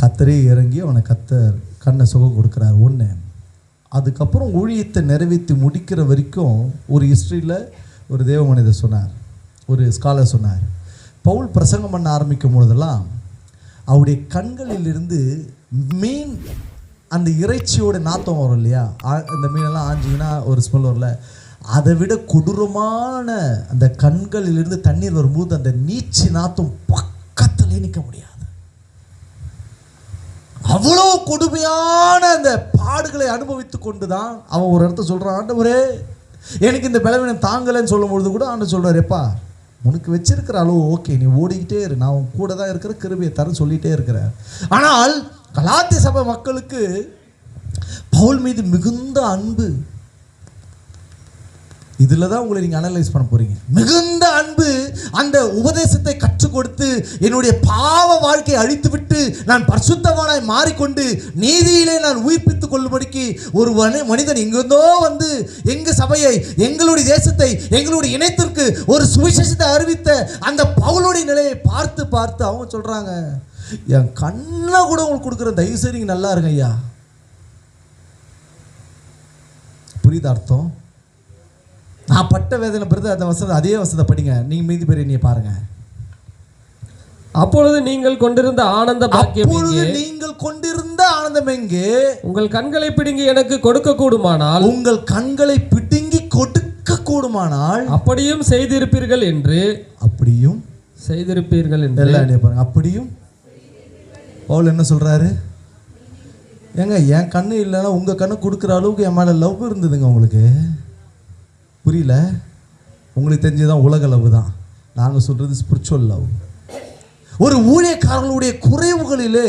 கத்தரே இறங்கி அவனை கண்ணை சுகம் கொடுக்குறாரு. ஒன்று, அதுக்கப்புறம் ஊழியத்தை நிறைவேற்றி முடிக்கிற வரைக்கும் ஒரு ஹிஸ்ட்ரியில் ஒரு தேவ மனிதர் சொன்னார், ஒரு ஸ்காலர் சொன்னார், பவுல் பிரசங்கம் பண்ண ஆரம்பிக்கும் பொழுதெல்லாம் அவருடைய கண்களிலிருந்து மீன் அந்த இறைச்சியோட நாத்தம் வரும் இல்லையா, அந்த மீனெல்லாம் ஆஞ்சிங்கன்னா ஒரு ஸ்மெல் வரல, அதை விட கொடூரமான அந்த கண்களிலிருந்து தண்ணீர் வரும்போது அந்த நீச்சி நாத்தம் பக்கத்தில் நிற்க முடியாது. அவ்வளோ கொடுமையான அந்த பாடுகளை அனுபவித்து கொண்டு தான் அவன் ஒரு இடத்த சொல்கிறான், ஆண்டவரே எனக்கு இந்த பலவீனம் தாங்கலைன்னு சொல்லும் பொழுது கூட ஆண்டவர் சொல்கிறார், எப்பா உனக்கு வச்சிருக்கிற அளவு ஓகே, நீ ஓடிக்கிட்டே இரு, நான் உன் கூட தான் இருக்கிற, கிருபையை தர சொல்லிகிட்டே இருக்கிறேன். ஆனால் கலாத்திய சபை மக்களுக்கு பவுல் மீது மிகுந்த அன்பு. இதில் தான் உங்களை நீங்கள் அனலைஸ் பண்ண போகிறீங்க. மிகுந்த அன்பு அந்த உபதேசத்தை கற்றுக் கொடுத்து என்னுடைய பாவ வாழ்க்கையை அழித்துவிட்டு நான் பரிசுத்தவானாய் மாறிக்கொண்டு நீதியிலே நான் உயிர்ப்பித்துக் கொள்ளும்படிக்கு ஒரு மனிதன் எங்கிருந்தோ வந்து எங்கள் சபையை, எங்களுடைய தேசத்தை, எங்களுடைய இனத்திற்கு ஒரு சுவிசேஷத்தை அறிவித்த அந்த பவுலுடைய நிலையை பார்த்து பார்த்து அவங்க சொல்கிறாங்க, என் கண்ணை கூட உங்களுக்கு கொடுக்குற, தயவு செய்து நீங்கள் நல்லா இருங்க ஐயா. புரியுது அர்த்தம்? நான் பட்ட வேதனை பிறகு அந்த வசனம், அதே வசனத்தை படிங்க, நீங்கள் மீதி பேர் என்னைய பாருங்க. அப்பொழுது நீங்கள் கொண்டிருந்த ஆனந்த பாக்கியம் எங்கே? நீங்கள் கொண்டிருந்த ஆனந்தம் எங்கே? உங்கள் கண்களை பிடுங்கி எனக்கு கொடுக்க கூடுமானால், உங்கள் கண்களை பிடுங்கி கொடுக்க கூடுமானால் அப்படியும் செய்திருப்பீர்கள் என்று. அப்படியும் செய்திருப்பீர்கள் என்று. எல்லாம் பாருங்க, அப்படியும் பவுல் என்ன சொல்றாரு? ஏங்க என் கண்ணு இல்லைன்னா உங்கள் கண்ணு கொடுக்குற அளவுக்கு என் மேலே லவ் இருந்ததுங்க. உங்களுக்கு புரியல? உங்களுக்கு தெரிஞ்சதான் உலக லவ் தான். நாங்கள் சொல்கிறது ஸ்பிரிச்சுவல் லவ். ஒரு ஊழியக்காரர்களுடைய குறைவுகளிலே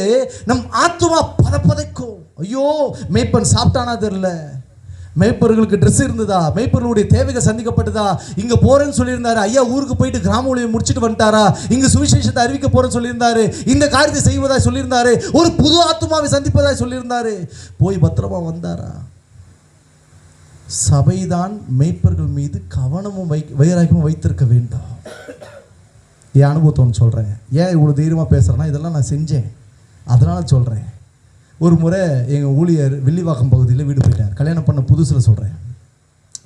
நம் ஆத்துமா பதப்பதைக்கும். ஐயோ, மேய்ப்பன் சாப்பிட்டானா தெரியல, மேய்ப்பர்களுக்கு ட்ரெஸ் இருந்ததா, மேய்ப்பர்களுடைய தேவைகள் சந்திக்கப்பட்டதா, இங்கே போகிறேன்னு சொல்லியிருந்தாரு, ஐயா ஊருக்கு போயிட்டு கிராம ஊழியம் முடிச்சுட்டு வந்துட்டாரா, இங்கே சுவிசேஷத்தை அறிவிக்க போகிறேன்னு சொல்லியிருந்தாரு, இந்த காரியத்தை செய்வதாய் சொல்லியிருந்தாரு, ஒரு புது ஆத்துமாவை சந்திப்பதாய் சொல்லியிருந்தாரு, போய் பத்திரமா வந்தாரா? சபைதான் மேய்ப்பர்கள் மீது கவனமும் வைராக்கியமும் வைத்திருக்க வேண்டும். என் அனுபவத்தை ஒன்று சொல்கிறேன். ஏன் இவ்வளோ தைரியமாக பேசுகிறேன்னா, இதெல்லாம் நான் செஞ்சேன், அதனால் சொல்கிறேன். ஒரு முறை எங்கள் ஊழியர் வில்லிவாக்கம் பகுதியில் வீடு போயிட்டார். கல்யாணம் பண்ண புதுசில் சொல்கிறேன்,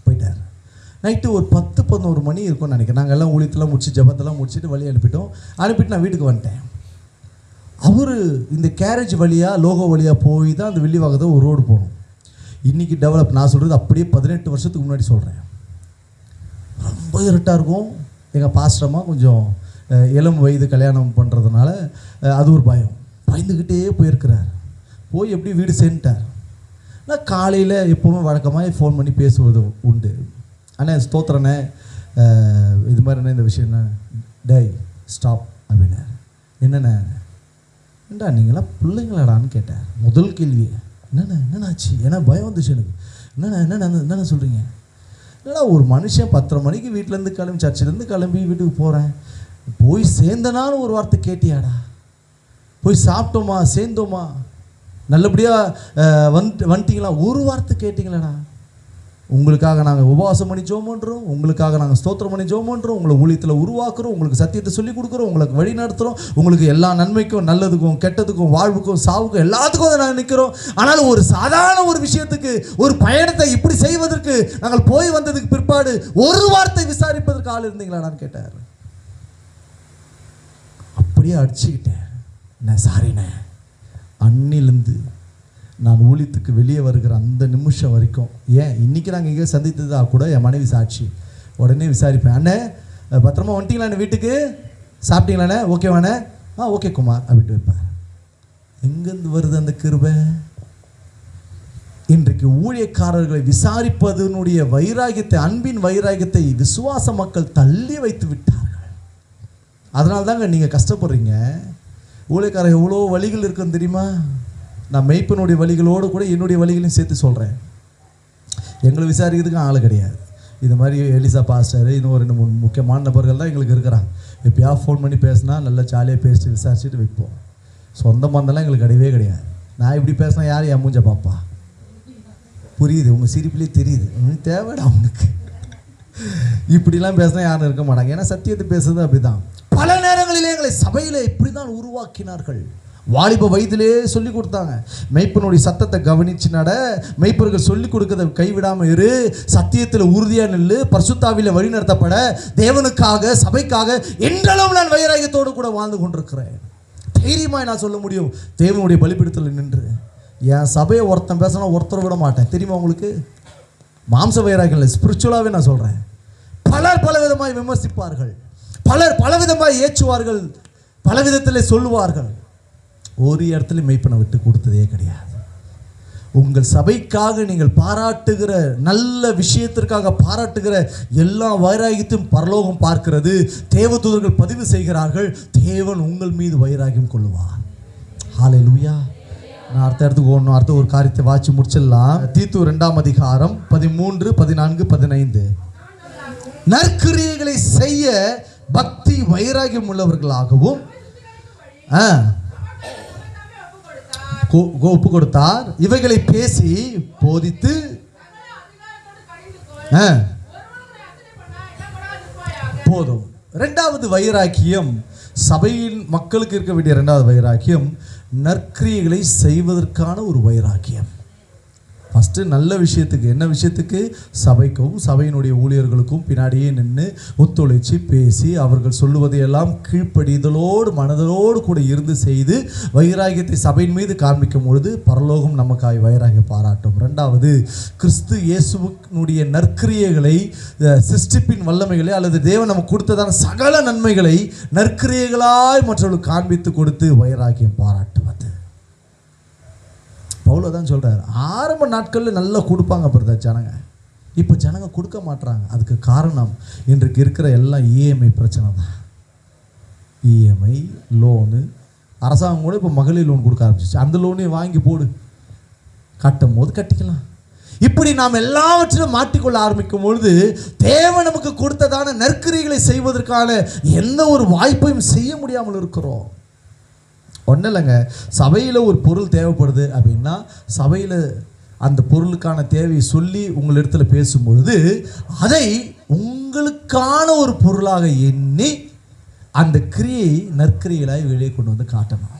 போயிட்டார். நைட்டு ஒரு 10-11 மணி இருக்கும்னு நினைக்கிறேன். நாங்கள் எல்லாம் ஊழியத்தெல்லாம் முடிச்சு ஜபத்தெல்லாம் முடிச்சுட்டு வழி அனுப்பிட்டு நான் வீட்டுக்கு வந்துட்டேன். அவர் இந்த கேரேஜ் வழியாக லோகோ வழியாக போய் தான் அந்த வில்லிவாக்கத்தை ஒரு ரோடு போகணும். இன்றைக்கி டெவலப். நான் சொல்கிறது அப்படியே 18 வருஷத்துக்கு முன்னாடி சொல்கிறேன். ரொம்ப இருட்டாக இருக்கும். எங்கள் பாஸ்டரம்மா கொஞ்சம் இளம் வயது கல்யாணம் பண்ணுறதுனால அது ஒரு பயம். பயந்துக்கிட்டே போயிருக்கிறார். போய் எப்படி வீடு சேர்ந்துட்டார். நான் காலையில் எப்போவுமே வழக்கமாக ஃபோன் பண்ணி பேசுவது உண்டு. அண்ணே ஸ்தோத்திரண்ணே, இது மாதிரிண்ணே இந்த விஷயம் என்ன, டே ஸ்டாப் அப்படின்னார். என்னண்ணா நீங்களாம் பிள்ளைங்களாடான்னு கேட்டார். முதல் கேள்வி என்னண்ணாச்சு? ஏன்னா பயம் வந்துச்சு எனக்கு. என்னண்ணா சொல்கிறீங்க? இல்லைடா, ஒரு மனுஷன் 10:30 மணிக்கு வீட்டிலேருந்து கிளம்பி சர்ச்சிலேருந்து கிளம்பி வீட்டுக்கு போகிறேன், போய் சேர்ந்தனாலும் ஒரு வார்த்தை கேட்டியாடா? போய் சாப்பிட்டோமா, சேர்ந்தோமா, நல்லபடியாக வந்துட்டீங்களா, ஒரு வார்த்தை கேட்டிங்களேடா? உங்களுக்காக நாங்கள் உபவாசம் பண்ணி ஜெபம் பண்ணுறோம், உங்களுக்காக நாங்கள் ஸ்தோத்திரம் பண்ணி ஜெபம் பண்ணுறோம், உங்களை ஊழியத்தில் உருவாக்குறோம், உங்களுக்கு சத்தியத்தை சொல்லிக் கொடுக்குறோம், உங்களுக்கு வழி நடத்துகிறோம், உங்களுக்கு எல்லா நன்மைக்கும் நல்லதுக்கும் கெட்டதுக்கும் வாழ்வுக்கும் சாவுக்கும் எல்லாத்துக்கும் அதை நாங்கள் நிற்கிறோம். ஆனால் ஒரு சாதாரண ஒரு விஷயத்துக்கு, ஒரு பயணத்தை இப்படி செய்வதற்கு நாங்கள் போய் வந்ததுக்கு பிற்பாடு ஒரு வார்த்தை விசாரிப்பதற்கு ஆள் இருந்தீங்களாடான்னு கேட்டார். அப்படியே அடிச்சுக்கிட்டேன். நான் சாரிண்ணே, அன்னிலேருந்து நான் ஊழியத்துக்கு வெளியே வருகிற அந்த நிமிஷம் வரைக்கும், ஏன் இன்றைக்கி நாங்கள் எங்கேயோ சந்தித்ததா கூட என் மனைவி சாட்சி, உடனே விசாரிப்பேன். அண்ணே பத்திரமா வந்துட்டீங்களாண்ணே, வீட்டுக்கு சாப்பிட்டீங்களாண்ணே, ஓகேவாண்ணே, ஓகே குமார் அப்படின்ட்டு வைப்பேன். எங்கேருந்து வருது அந்த கிருபை? இன்றைக்கு ஊழியக்காரர்களை விசாரிப்பதனுடைய வைராகியத்தை, அன்பின் வைராகியத்தை விசுவாச மக்கள் தள்ளி வைத்து விட்டார்கள். அதனால தாங்க நீங்கள் கஷ்டப்படுறீங்க. ஊழியக்காரர் எவ்வளோ வழிகள் இருக்குன்னு தெரியுமா? நான் மெய்ப்பனுடைய வழிகளோடு கூட என்னுடைய வழிகளையும் சேர்த்து சொல்கிறேன். எங்களை விசாரிக்கிறதுக்கு ஆள் கிடையாது. இது மாதிரி எலிசா பாஸ்டர், இன்னும் 2-3 முக்கியமான நபர்கள் தான் எங்களுக்கு இருக்கிறாங்க. எப்போயா ஃபோன் பண்ணி பேசினா நல்லா ஜாலியாக பேசிட்டு விசாரிச்சுட்டு வைப்போம். சொந்த பந்தெல்லாம் எங்களுக்கு கிடையவே கிடையாது. நான் இப்படி பேசினா யார் என் மூஞ்ச பாப்பா? புரியுது, உங்கள் சிரிப்புலேயே தெரியுது. தேவைடா உனக்கு இப்படிலாம் பேசினா யாரும் இருக்க மாட்டாங்க. ஏன்னா சத்தியத்தை பேசுறது அப்படி தான். பல நேரங்களிலே எங்களை சபையில் இப்படி தான் உருவாக்கினார்கள். வாலிப வயதிலே சொல்லி கொடுத்தாங்க, மெய்ப்பனுடைய சத்தத்தை கவனிச்சு நட, மெய்ப்பர்கள் சொல்லிக் கொடுக்கறத கைவிடாமல் இரு, சத்தியத்தில் உறுதியாக நில்லு, பரிசுத்தாவில வழி நடத்தப்பட, தேவனுக்காக சபைக்காக என்றளவும் நான் வைராகியத்தோடு கூட வாழ்ந்து கொண்டிருக்கிறேன். தைரியமாக நான் சொல்ல முடியும், தேவனுடைய பலிபீடத்தில் நின்று. என் சபையை ஒருத்தன் பேசினா ஒருத்தரை விட மாட்டேன். தெரியுமா உங்களுக்கு? மாம்ச வைராகியம் இல்லை, ஸ்பிரிச்சுவலாகவே நான் சொல்கிறேன். பலர் பலவிதமாய் விமர்சிப்பார்கள், பலர் பலவிதமாய் ஏற்றுவார்கள், பலவிதத்தில் சொல்லுவார்கள். ஒரு இடத்துல மெய்ப்பனை விட்டு கொடுத்ததே கிடையாது. உங்கள் சபைக்காக நீங்கள் பாராட்டுகிற, நல்ல விஷயத்திற்காக பாராட்டுகிற எல்லா வைராகியத்தையும் பரலோகம் பார்க்கிறது. தேவதூதர்கள் பதிவு செய்கிறார்கள். தேவன் உங்கள் மீது வைராகியம் கொள்ளுவார். ஹல்லேலூயா. நான் அடுத்த இடத்துக்கு ஓடணும். அடுத்த ஒரு காரியத்தை வாட்சி முடிச்சிடலாம். தீத்து 2ஆம் அதிகாரம் 13, 14, 15. நற்கிரியைகளை செய்ய பக்தி வைராகியம் உள்ளவர்களாகவும் ஒப்பு கொடுத்தார். இவைகளை பேசி போதித்து போதும். 2வது வைராக்கியம், சபையின் மக்களுக்கு இருக்க வேண்டிய 2வது வைராக்கியம், நற்கிரியைகளை செய்வதற்கான ஒரு வைராக்கியம். ஃபஸ்ட்டு நல்ல விஷயத்துக்கு, என்ன விஷயத்துக்கு? சபைக்கும் சபையினுடைய ஊழியர்களுக்கும் பின்னாடியே நின்று ஒத்துழைச்சி பேசி அவர்கள் சொல்லுவதையெல்லாம் கீழ்ப்படிதலோடு மனதோடு கூட இருந்து செய்து வைராகியத்தை சபையின் மீது காண்பிக்கும் பொழுது பரலோகம் நமக்காய் வைராகிய பாராட்டும். ரெண்டாவது, கிறிஸ்து இயேசுவினுடைய நற்கிரியைகளை, சிருஷ்டிப்பின் வல்லமைகளை அல்லது தேவன் நமக்கு கொடுத்ததான சகல நன்மைகளை நற்கிரியைகளாய் மற்றவர்களுக்கு காண்பித்து கொடுத்து வைராகியம் பாராட்டுவது. பவுல் தான் சொல்கிறார், ஆரம்ப நாட்களில் நல்லா கொடுப்பாங்க பிரதர் ஜனங்க, இப்போ ஜனங்க கொடுக்க மாட்டுறாங்க. அதுக்கு காரணம் இன்றைக்கு இருக்கிற எல்லாம் இஎம்ஐ பிரச்சனை தான். இஎம்ஐ லோனு, அரசாங்கம் கூட இப்போ மகளிர் லோன் கொடுக்க ஆரம்பிச்சிச்சு. அந்த லோனையும் வாங்கி போடு, கட்டும் போது கட்டிக்கலாம். இப்படி நாம் எல்லாவற்றிலும் மாட்டிக்கொள்ள ஆரம்பிக்கும் பொழுது தேவன் நமக்கு கொடுத்ததான நற்கிரியைகளை செய்வதற்கான எந்த ஒரு வாய்ப்பையும் செய்ய முடியாமல் இருக்கிறோம். ஒன்றும் இல்லைங்க, சபையில் ஒரு பொருள் தேவைப்படுது அப்படின்னா சபையில் அந்த பொருளுக்கான தேவையை சொல்லி உங்களிடத்தில் பேசும்பொழுது அதை உங்களுக்கான ஒரு பொருளாக எண்ணி அந்த கிரியை நற்கிரியைகளாய் வெளியே கொண்டு வந்து காட்டணும்.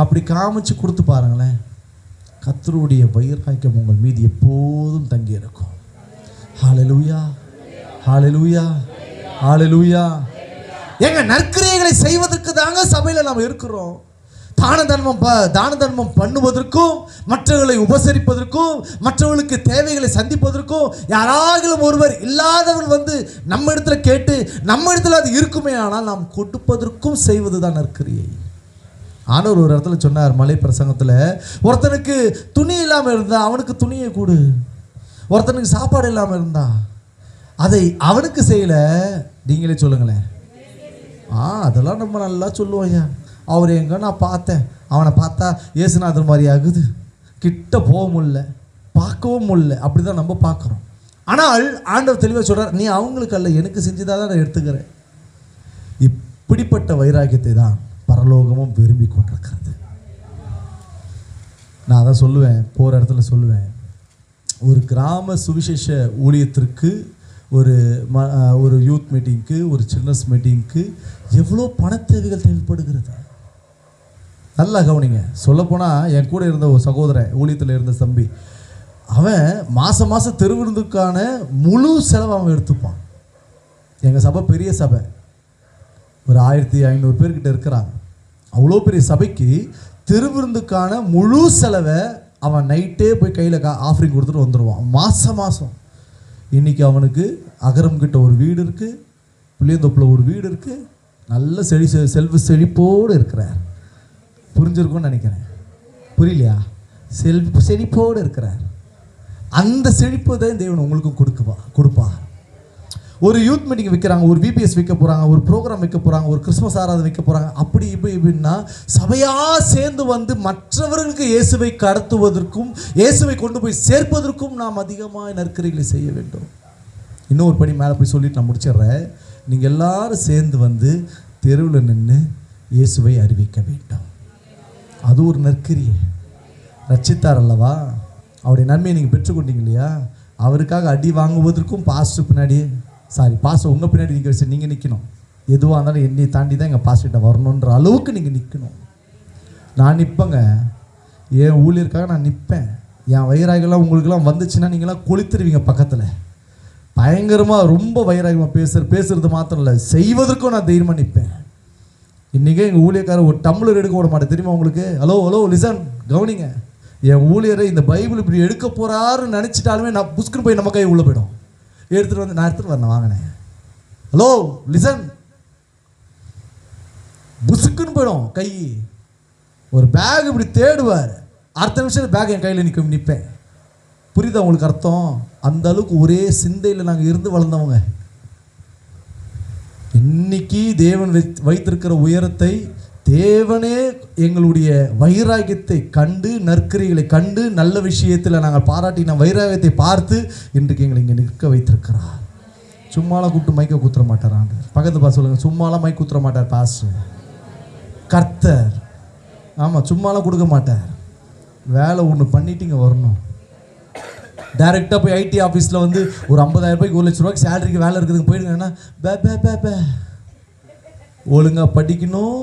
அப்படி காமிச்சு கொடுத்து பாருங்களேன், கர்த்தருடைய வைராக்கியம் உங்கள் மீது எப்போதும் தங்கி இருக்கும். ஹல்லேலூயா, ஹல்லேலூயா, ஹல்லேலூயா. எங்க நற்கிரியைகளை செய்வதற்கு தாங்க சபையில் நாம் இருக்கிறோம். தான தர்மம் பண்ணுவதற்கும், மற்றவர்களை உபசரிப்பதற்கும், மற்றவர்களுக்கு தேவைகளை சந்திப்பதற்கும், யாராகிலும் ஒருவர் இல்லாதவர்கள் வந்து நம்ம இடத்துல கேட்டு நம்ம இடத்துல அது இருக்குமே ஆனால் நாம் கொடுப்பதற்கும் செய்வது தான் நற்கிரியை. ஆனவர் ஒரு இடத்துல சொன்னார் மலை பிரசங்கத்தில், ஒருத்தனுக்கு துணி இல்லாமல் இருந்தா அவனுக்கு துணியை கொடு, ஒருத்தனுக்கு சாப்பாடு இல்லாமல் இருந்தா அதை அவனுக்கு செய்யலை, நீங்களே சொல்லுங்களேன். அதெல்லாம் நம்ம நல்லா சொல்லுவோம். ஐயா அவர் எங்கே நான் பார்த்தேன், அவனை பார்த்தா இயேசுநாதர் மாதிரி ஆகுது, கிட்ட போக முடியல, பார்க்கவும் முடியல, அப்படி தான் நம்ம பார்க்குறோம். ஆனால் ஆண்டவர் தெளிவாக சொல்கிறார், நீ அவங்களுக்கு அல்ல எனக்கு செஞ்சுதான் நான் எடுத்துக்கிறேன். இப்படிப்பட்ட வைராக்கியத்தை தான் பரலோகமும் விரும்பி கொண்டிருக்கிறது. நான் அதான் சொல்லுவேன், போகிற இடத்துல சொல்லுவேன், ஒரு கிராம சுவிசேஷ ஊழியத்திற்கு, ஒரு யூத் மீட்டிங்க்கு, ஒரு சில்ட்ரன்ஸ் மீட்டிங்க்கு எவ்வளோ பணத்தேவைகள் தேவைப்படுகிறது. நல்லா கவனிங்க. சொல்லப்போனால் என் கூட இருந்த ஒரு சகோதரன், ஊழியத்தில் இருந்த தம்பி, அவன் மாதம் தெருவிருந்துக்கான முழு செலவை அவன் எடுத்துப்பான். எங்கள் சபை பெரிய சபை, ஒரு 1500 பேர்கிட்ட இருக்கிறாங்க. அவ்வளோ பெரிய சபைக்கு தெருவிருந்துக்கான முழு செலவை அவன் நைட்டே போய் கையில் ஆஃபரிங் கொடுத்துட்டு வந்துடுவான் மாதம். இன்றைக்கி அவனுக்கு அகரம் கிட்ட ஒரு வீடு இருக்குது, புளியந்தோப்பில் ஒரு வீடு இருக்குது, நல்ல செழிப்போடு இருக்கிறார். புரிஞ்சிருக்கும்னு நினைக்கிறேன். புரியலையா? செழிப்போடு இருக்கிறார். அந்த செழிப்பு தான் தேவன் உங்களுக்கும் கொடுப்பா. ஒரு யூத் மீட்டிங் வைக்கிறாங்க, ஒரு விபிஎஸ் வைக்க போகிறாங்க, ஒரு ப்ரோக்ராம் வைக்க போகிறாங்க, ஒரு கிறிஸ்மஸ் ஆராதனை வைக்க போகிறாங்க. அப்படி இப்படின்னா சபையாக சேர்ந்து வந்து மற்றவர்களுக்கு இயேசுவை கடத்துவதற்கும் இயேசுவை கொண்டு போய் சேர்ப்பதற்கும் நாம் அதிகமாக நற்கிரியைகளை செய்ய வேண்டும். இன்னொரு படி மேலே போய் சொல்லிட்டு நான் முடிச்சிடுறேன். நீங்கள் எல்லாரும் சேர்ந்து வந்து தெருவில் நின்று இயேசுவை அறிவிக்க வேண்டும். அது ஒரு நற்கிரியை. ரட்சித்தார் அல்லவா, அவருடைய நன்மையை நீங்கள் பெற்றுக்கொண்டீங்க இல்லையா? அவருக்காக அடி வாங்குவதற்கும் பாஸ்டர் பின்னாடி, பாஸ்டர் உங்கள் பின்னாடி நீங்கள் வச்சு நீங்கள் நிற்கணும். எதுவாக இருந்தாலும் என்னை தாண்டி தான் எங்கள் பாஸ்டர்கிட்ட வரணுன்ற அளவுக்கு நீங்கள் நிற்கணும். நான் நிற்பேங்க, என் ஊழியருக்காக நான் நிற்பேன். என் வைராகெல்லாம் உங்களுக்கெல்லாம் வந்துச்சுன்னா நீங்களாம் கொளுத்துருவீங்க பக்கத்தில். பயங்கரமாக ரொம்ப வைராகமாக பேசுறது மாத்திரம் இல்லை, செய்வதற்கும் நான் தைரியமாக நிற்பேன். இன்றைக்கே எங்கள் ஊழியக்காரர் ஒரு டம்ளர் எடுக்க விட மாட்டேன் தெரியுமா உங்களுக்கு? ஹலோ லிசன், கவனிங்க. என் ஊழியரை இந்த பைபிள் இப்படி எடுக்க போகிறாருன்னு நினச்சிட்டாலுமே நான் புஸ்குன்னு போய் நம்ம கை உள்ளே போயிடும். நான் எடுத்துகிட்டு வரேன் வாங்கினேன். ஹலோ லிசன், புசுக்குன்னு போயிடும் கை. ஒரு பேக் இப்படி தேடுவார், அடுத்த நிமிஷம் பேக் என் கையில் நிற்பேன். புரியுதா உங்களுக்கு அர்த்தம்? அந்த அளவுக்கு ஒரே சிந்தையில் நாங்கள் இருந்து வளர்ந்தவங்க. இன்னைக்கு தேவன் வைத்திருக்கிற உயரத்தை, தேவனே எங்களுடைய வைராகியத்தை கண்டு, நற்கிரிகளை கண்டு, நல்ல விஷயத்தில் நாங்கள் பாராட்டின வைராகியத்தை பார்த்து இன்றைக்கு எங்களை இங்கே நிற்க வைத்திருக்கிறார். சும்மாலாம் கூப்பிட்டு மைக்க குத்துற மாட்டார் ஆண்டவர். பக்கத்து பாஸ் சொல்லுங்கள், சும்மாலாம் மைக் குத்துற மாட்டார் பாஸ்டர், கர்த்தர். ஆமாம், சும்மாலாம் கொடுக்க மாட்டார். வேலை ஒன்று பண்ணிட்டு இங்கே வரணும். டைரெக்டாக போய் ஐடி ஆஃபீஸில் வந்து ஒரு 50,000 ரூபாய்க்கு 1 லட்ச ரூபாய்க்கு சேலரிக்கு வேலை இருக்குதுங்க போயிடுங்கன்னா பே ஒழுங்காக படிக்கணும்,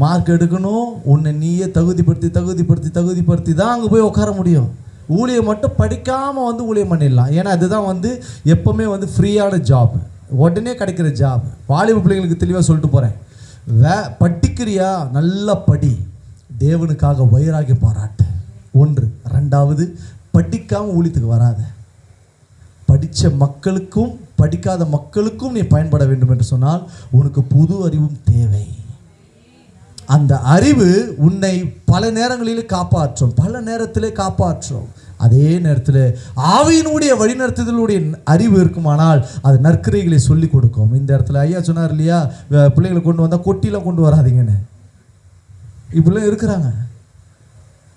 மார்க் எடுக்கணும், உன்னை நீயே தகுதிப்படுத்தி தான் அங்கே போய் உட்கார முடியும். ஊழியம் மட்டும் படிக்காமல் வந்து ஊழியம் பண்ணிடலாம். ஏன்னா அதுதான் வந்து எப்போவுமே வந்து ஃப்ரீயான ஜாப், உடனே கிடைக்கிற ஜாப். வாலிப பிள்ளைங்களுக்கு தெளிவாக சொல்லிட்டு போகிறேன், படிக்கிறியா நல்லா படி, தேவனுக்காக வைராகி பாராட்டு. 1. 2வது, படிக்காமல் ஊழியத்துக்கு வராத. படித்த மக்களுக்கும் படிக்காத மக்களுக்கும் நீ பயன்பட வேண்டும் என்று சொன்னால் உனக்கு புது அறிவும் தேவை. அந்த அறிவு உன்னை பல நேரங்களில் காப்பாற்றும், பல நேரத்திலே காப்பாற்றும். அதே நேரத்தில் ஆவியினுடைய வழிநடத்துதலுடைய அறிவு இருக்குமானால் அது நற்கிரைகளை சொல்லி கொடுக்கும். இந்த இடத்துல ஐயா சொன்னார் இல்லையா, பிள்ளைகளை கொண்டு வந்தால் கொட்டிலாம் கொண்டு வராதிங்கன்னு. இப்படிலாம் இருக்கிறாங்க.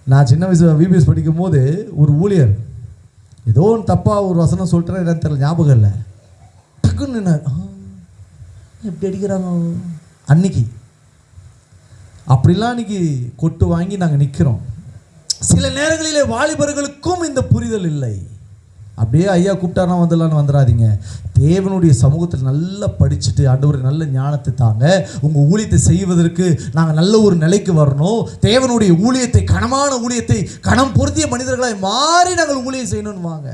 நான் சின்ன வயசு விபிஎஸ் படிக்கும் போது ஒரு ஊழியர் ஏதோ ஒன்று தப்பாக ஒரு வசனம் சொல்லிட்டேன்னா என்னன்னு தெரியல, ஞாபகம் இல்லை, டக்குன்னு என்ன எப்படி அடிக்கிறாங்க அன்னைக்கு. அப்படிலாம் அன்றைக்கி கொட்டு வாங்கி நாங்கள் நிற்கிறோம். சில நேரங்களிலே வாலிபர்களுக்கும் இந்த புரிதல் இல்லை. அப்படியே ஐயா கூப்பிட்டாருனா வந்துடலான்னு வந்துடாதீங்க. தேவனுடைய சமூகத்தில் நல்லா படிச்சுட்டு ஆண்டவருக்கு நல்ல ஞானத்தை தாங்க, உங்கள் ஊழியத்தை செய்வதற்கு நாங்கள் நல்ல ஒரு நிலைக்கு வரணும். தேவனுடைய ஊழியத்தை, கனமான ஊழியத்தை கனம் பொருத்திய மனிதர்களாய் மாறி நாங்கள் ஊழியம் செய்யணும்னு வாங்க.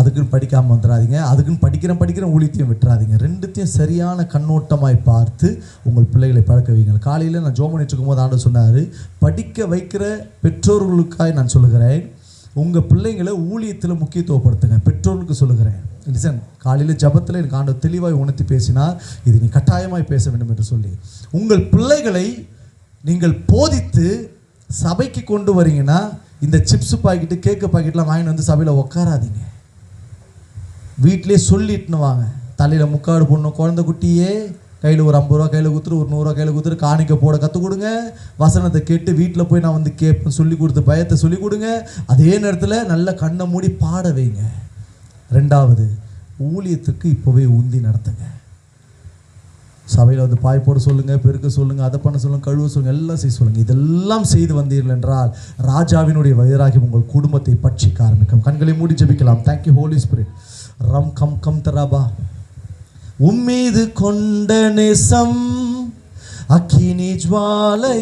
அதுக்குன்னு படிக்காமல் வந்துடாதீங்க, அதுக்குன்னு படிக்கிற ஊழியத்தையும் விட்டுறாதீங்க. ரெண்டுத்தையும் சரியான கண்ணோட்டமாய் பார்த்து உங்கள் பிள்ளைகளை பழக்க வைங்க. காலையில் நான் ஜோம் பண்ணிட்டு இருக்கும்போது ஆண்டவர் சொன்னார், படிக்க வைக்கிற பெற்றோர்களுக்காக நான் சொல்லுகிறேன், உங்கள் பிள்ளைங்களை ஊழியத்தில் முக்கியத்துவப்படுத்துங்க. பெற்றோர்களுக்கு சொல்லுகிறேன், லிசன், காலையில் ஜபத்தில் எனக்கு ஆண்டவர் தெளிவாய் உணர்த்தி பேசினார், இது நீ கட்டாயமாய் பேச வேண்டும் என்று சொல்லி. உங்கள் பிள்ளைகளை நீங்கள் போதித்து சபைக்கு கொண்டு வரீங்கன்னா இந்த சிப்ஸு பாக்கெட்டு கேக்கு பாக்கெட்லாம் வாங்கிட்டு வந்து சபையில் உட்காராதீங்க. வீட்டிலே சொல்லிட்டுன்னு வாங்க. தலையில் முக்காடு போடணும், குழந்தை குட்டியே கையில் ஒரு 50 ரூபா கையில் கொடுத்துரு, ஒரு 100 ரூபா கையில் கொடுத்துரு, காணிக்க போட கற்றுக் கொடுங்க. வசனத்தை கேட்டு வீட்டில் போய் நான் வந்து கேட்பேன் சொல்லி கொடுத்து பயத்தை சொல்லி கொடுங்க. அதே நேரத்தில் நல்ல கண்ணை மூடி பாட வைங்க. 2வது, ஊழியத்துக்கு இப்போவே உந்தி நடத்துங்க. சபையில் வந்து பாய் போட சொல்லுங்கள், பெருக்க சொல்லுங்கள், அதை பண்ண சொல்லுங்கள், கழுவ சொல்லுங்கள், எல்லாம் செய்ய சொல்லுங்கள். இதெல்லாம் செய்து வந்தீர்கள் என்றால் ராஜாவினுடைய வைராகியம் உங்கள் குடும்பத்தை பட்சிக்க ஆரம்பிக்கும். கண்களை மூடி ஜெபிக்கலாம். Thank you Holy Spirit. ரம் கம் கம் தராபா. உம்மீது கொண்ட நேசம் அக்கினி ஜுவாலை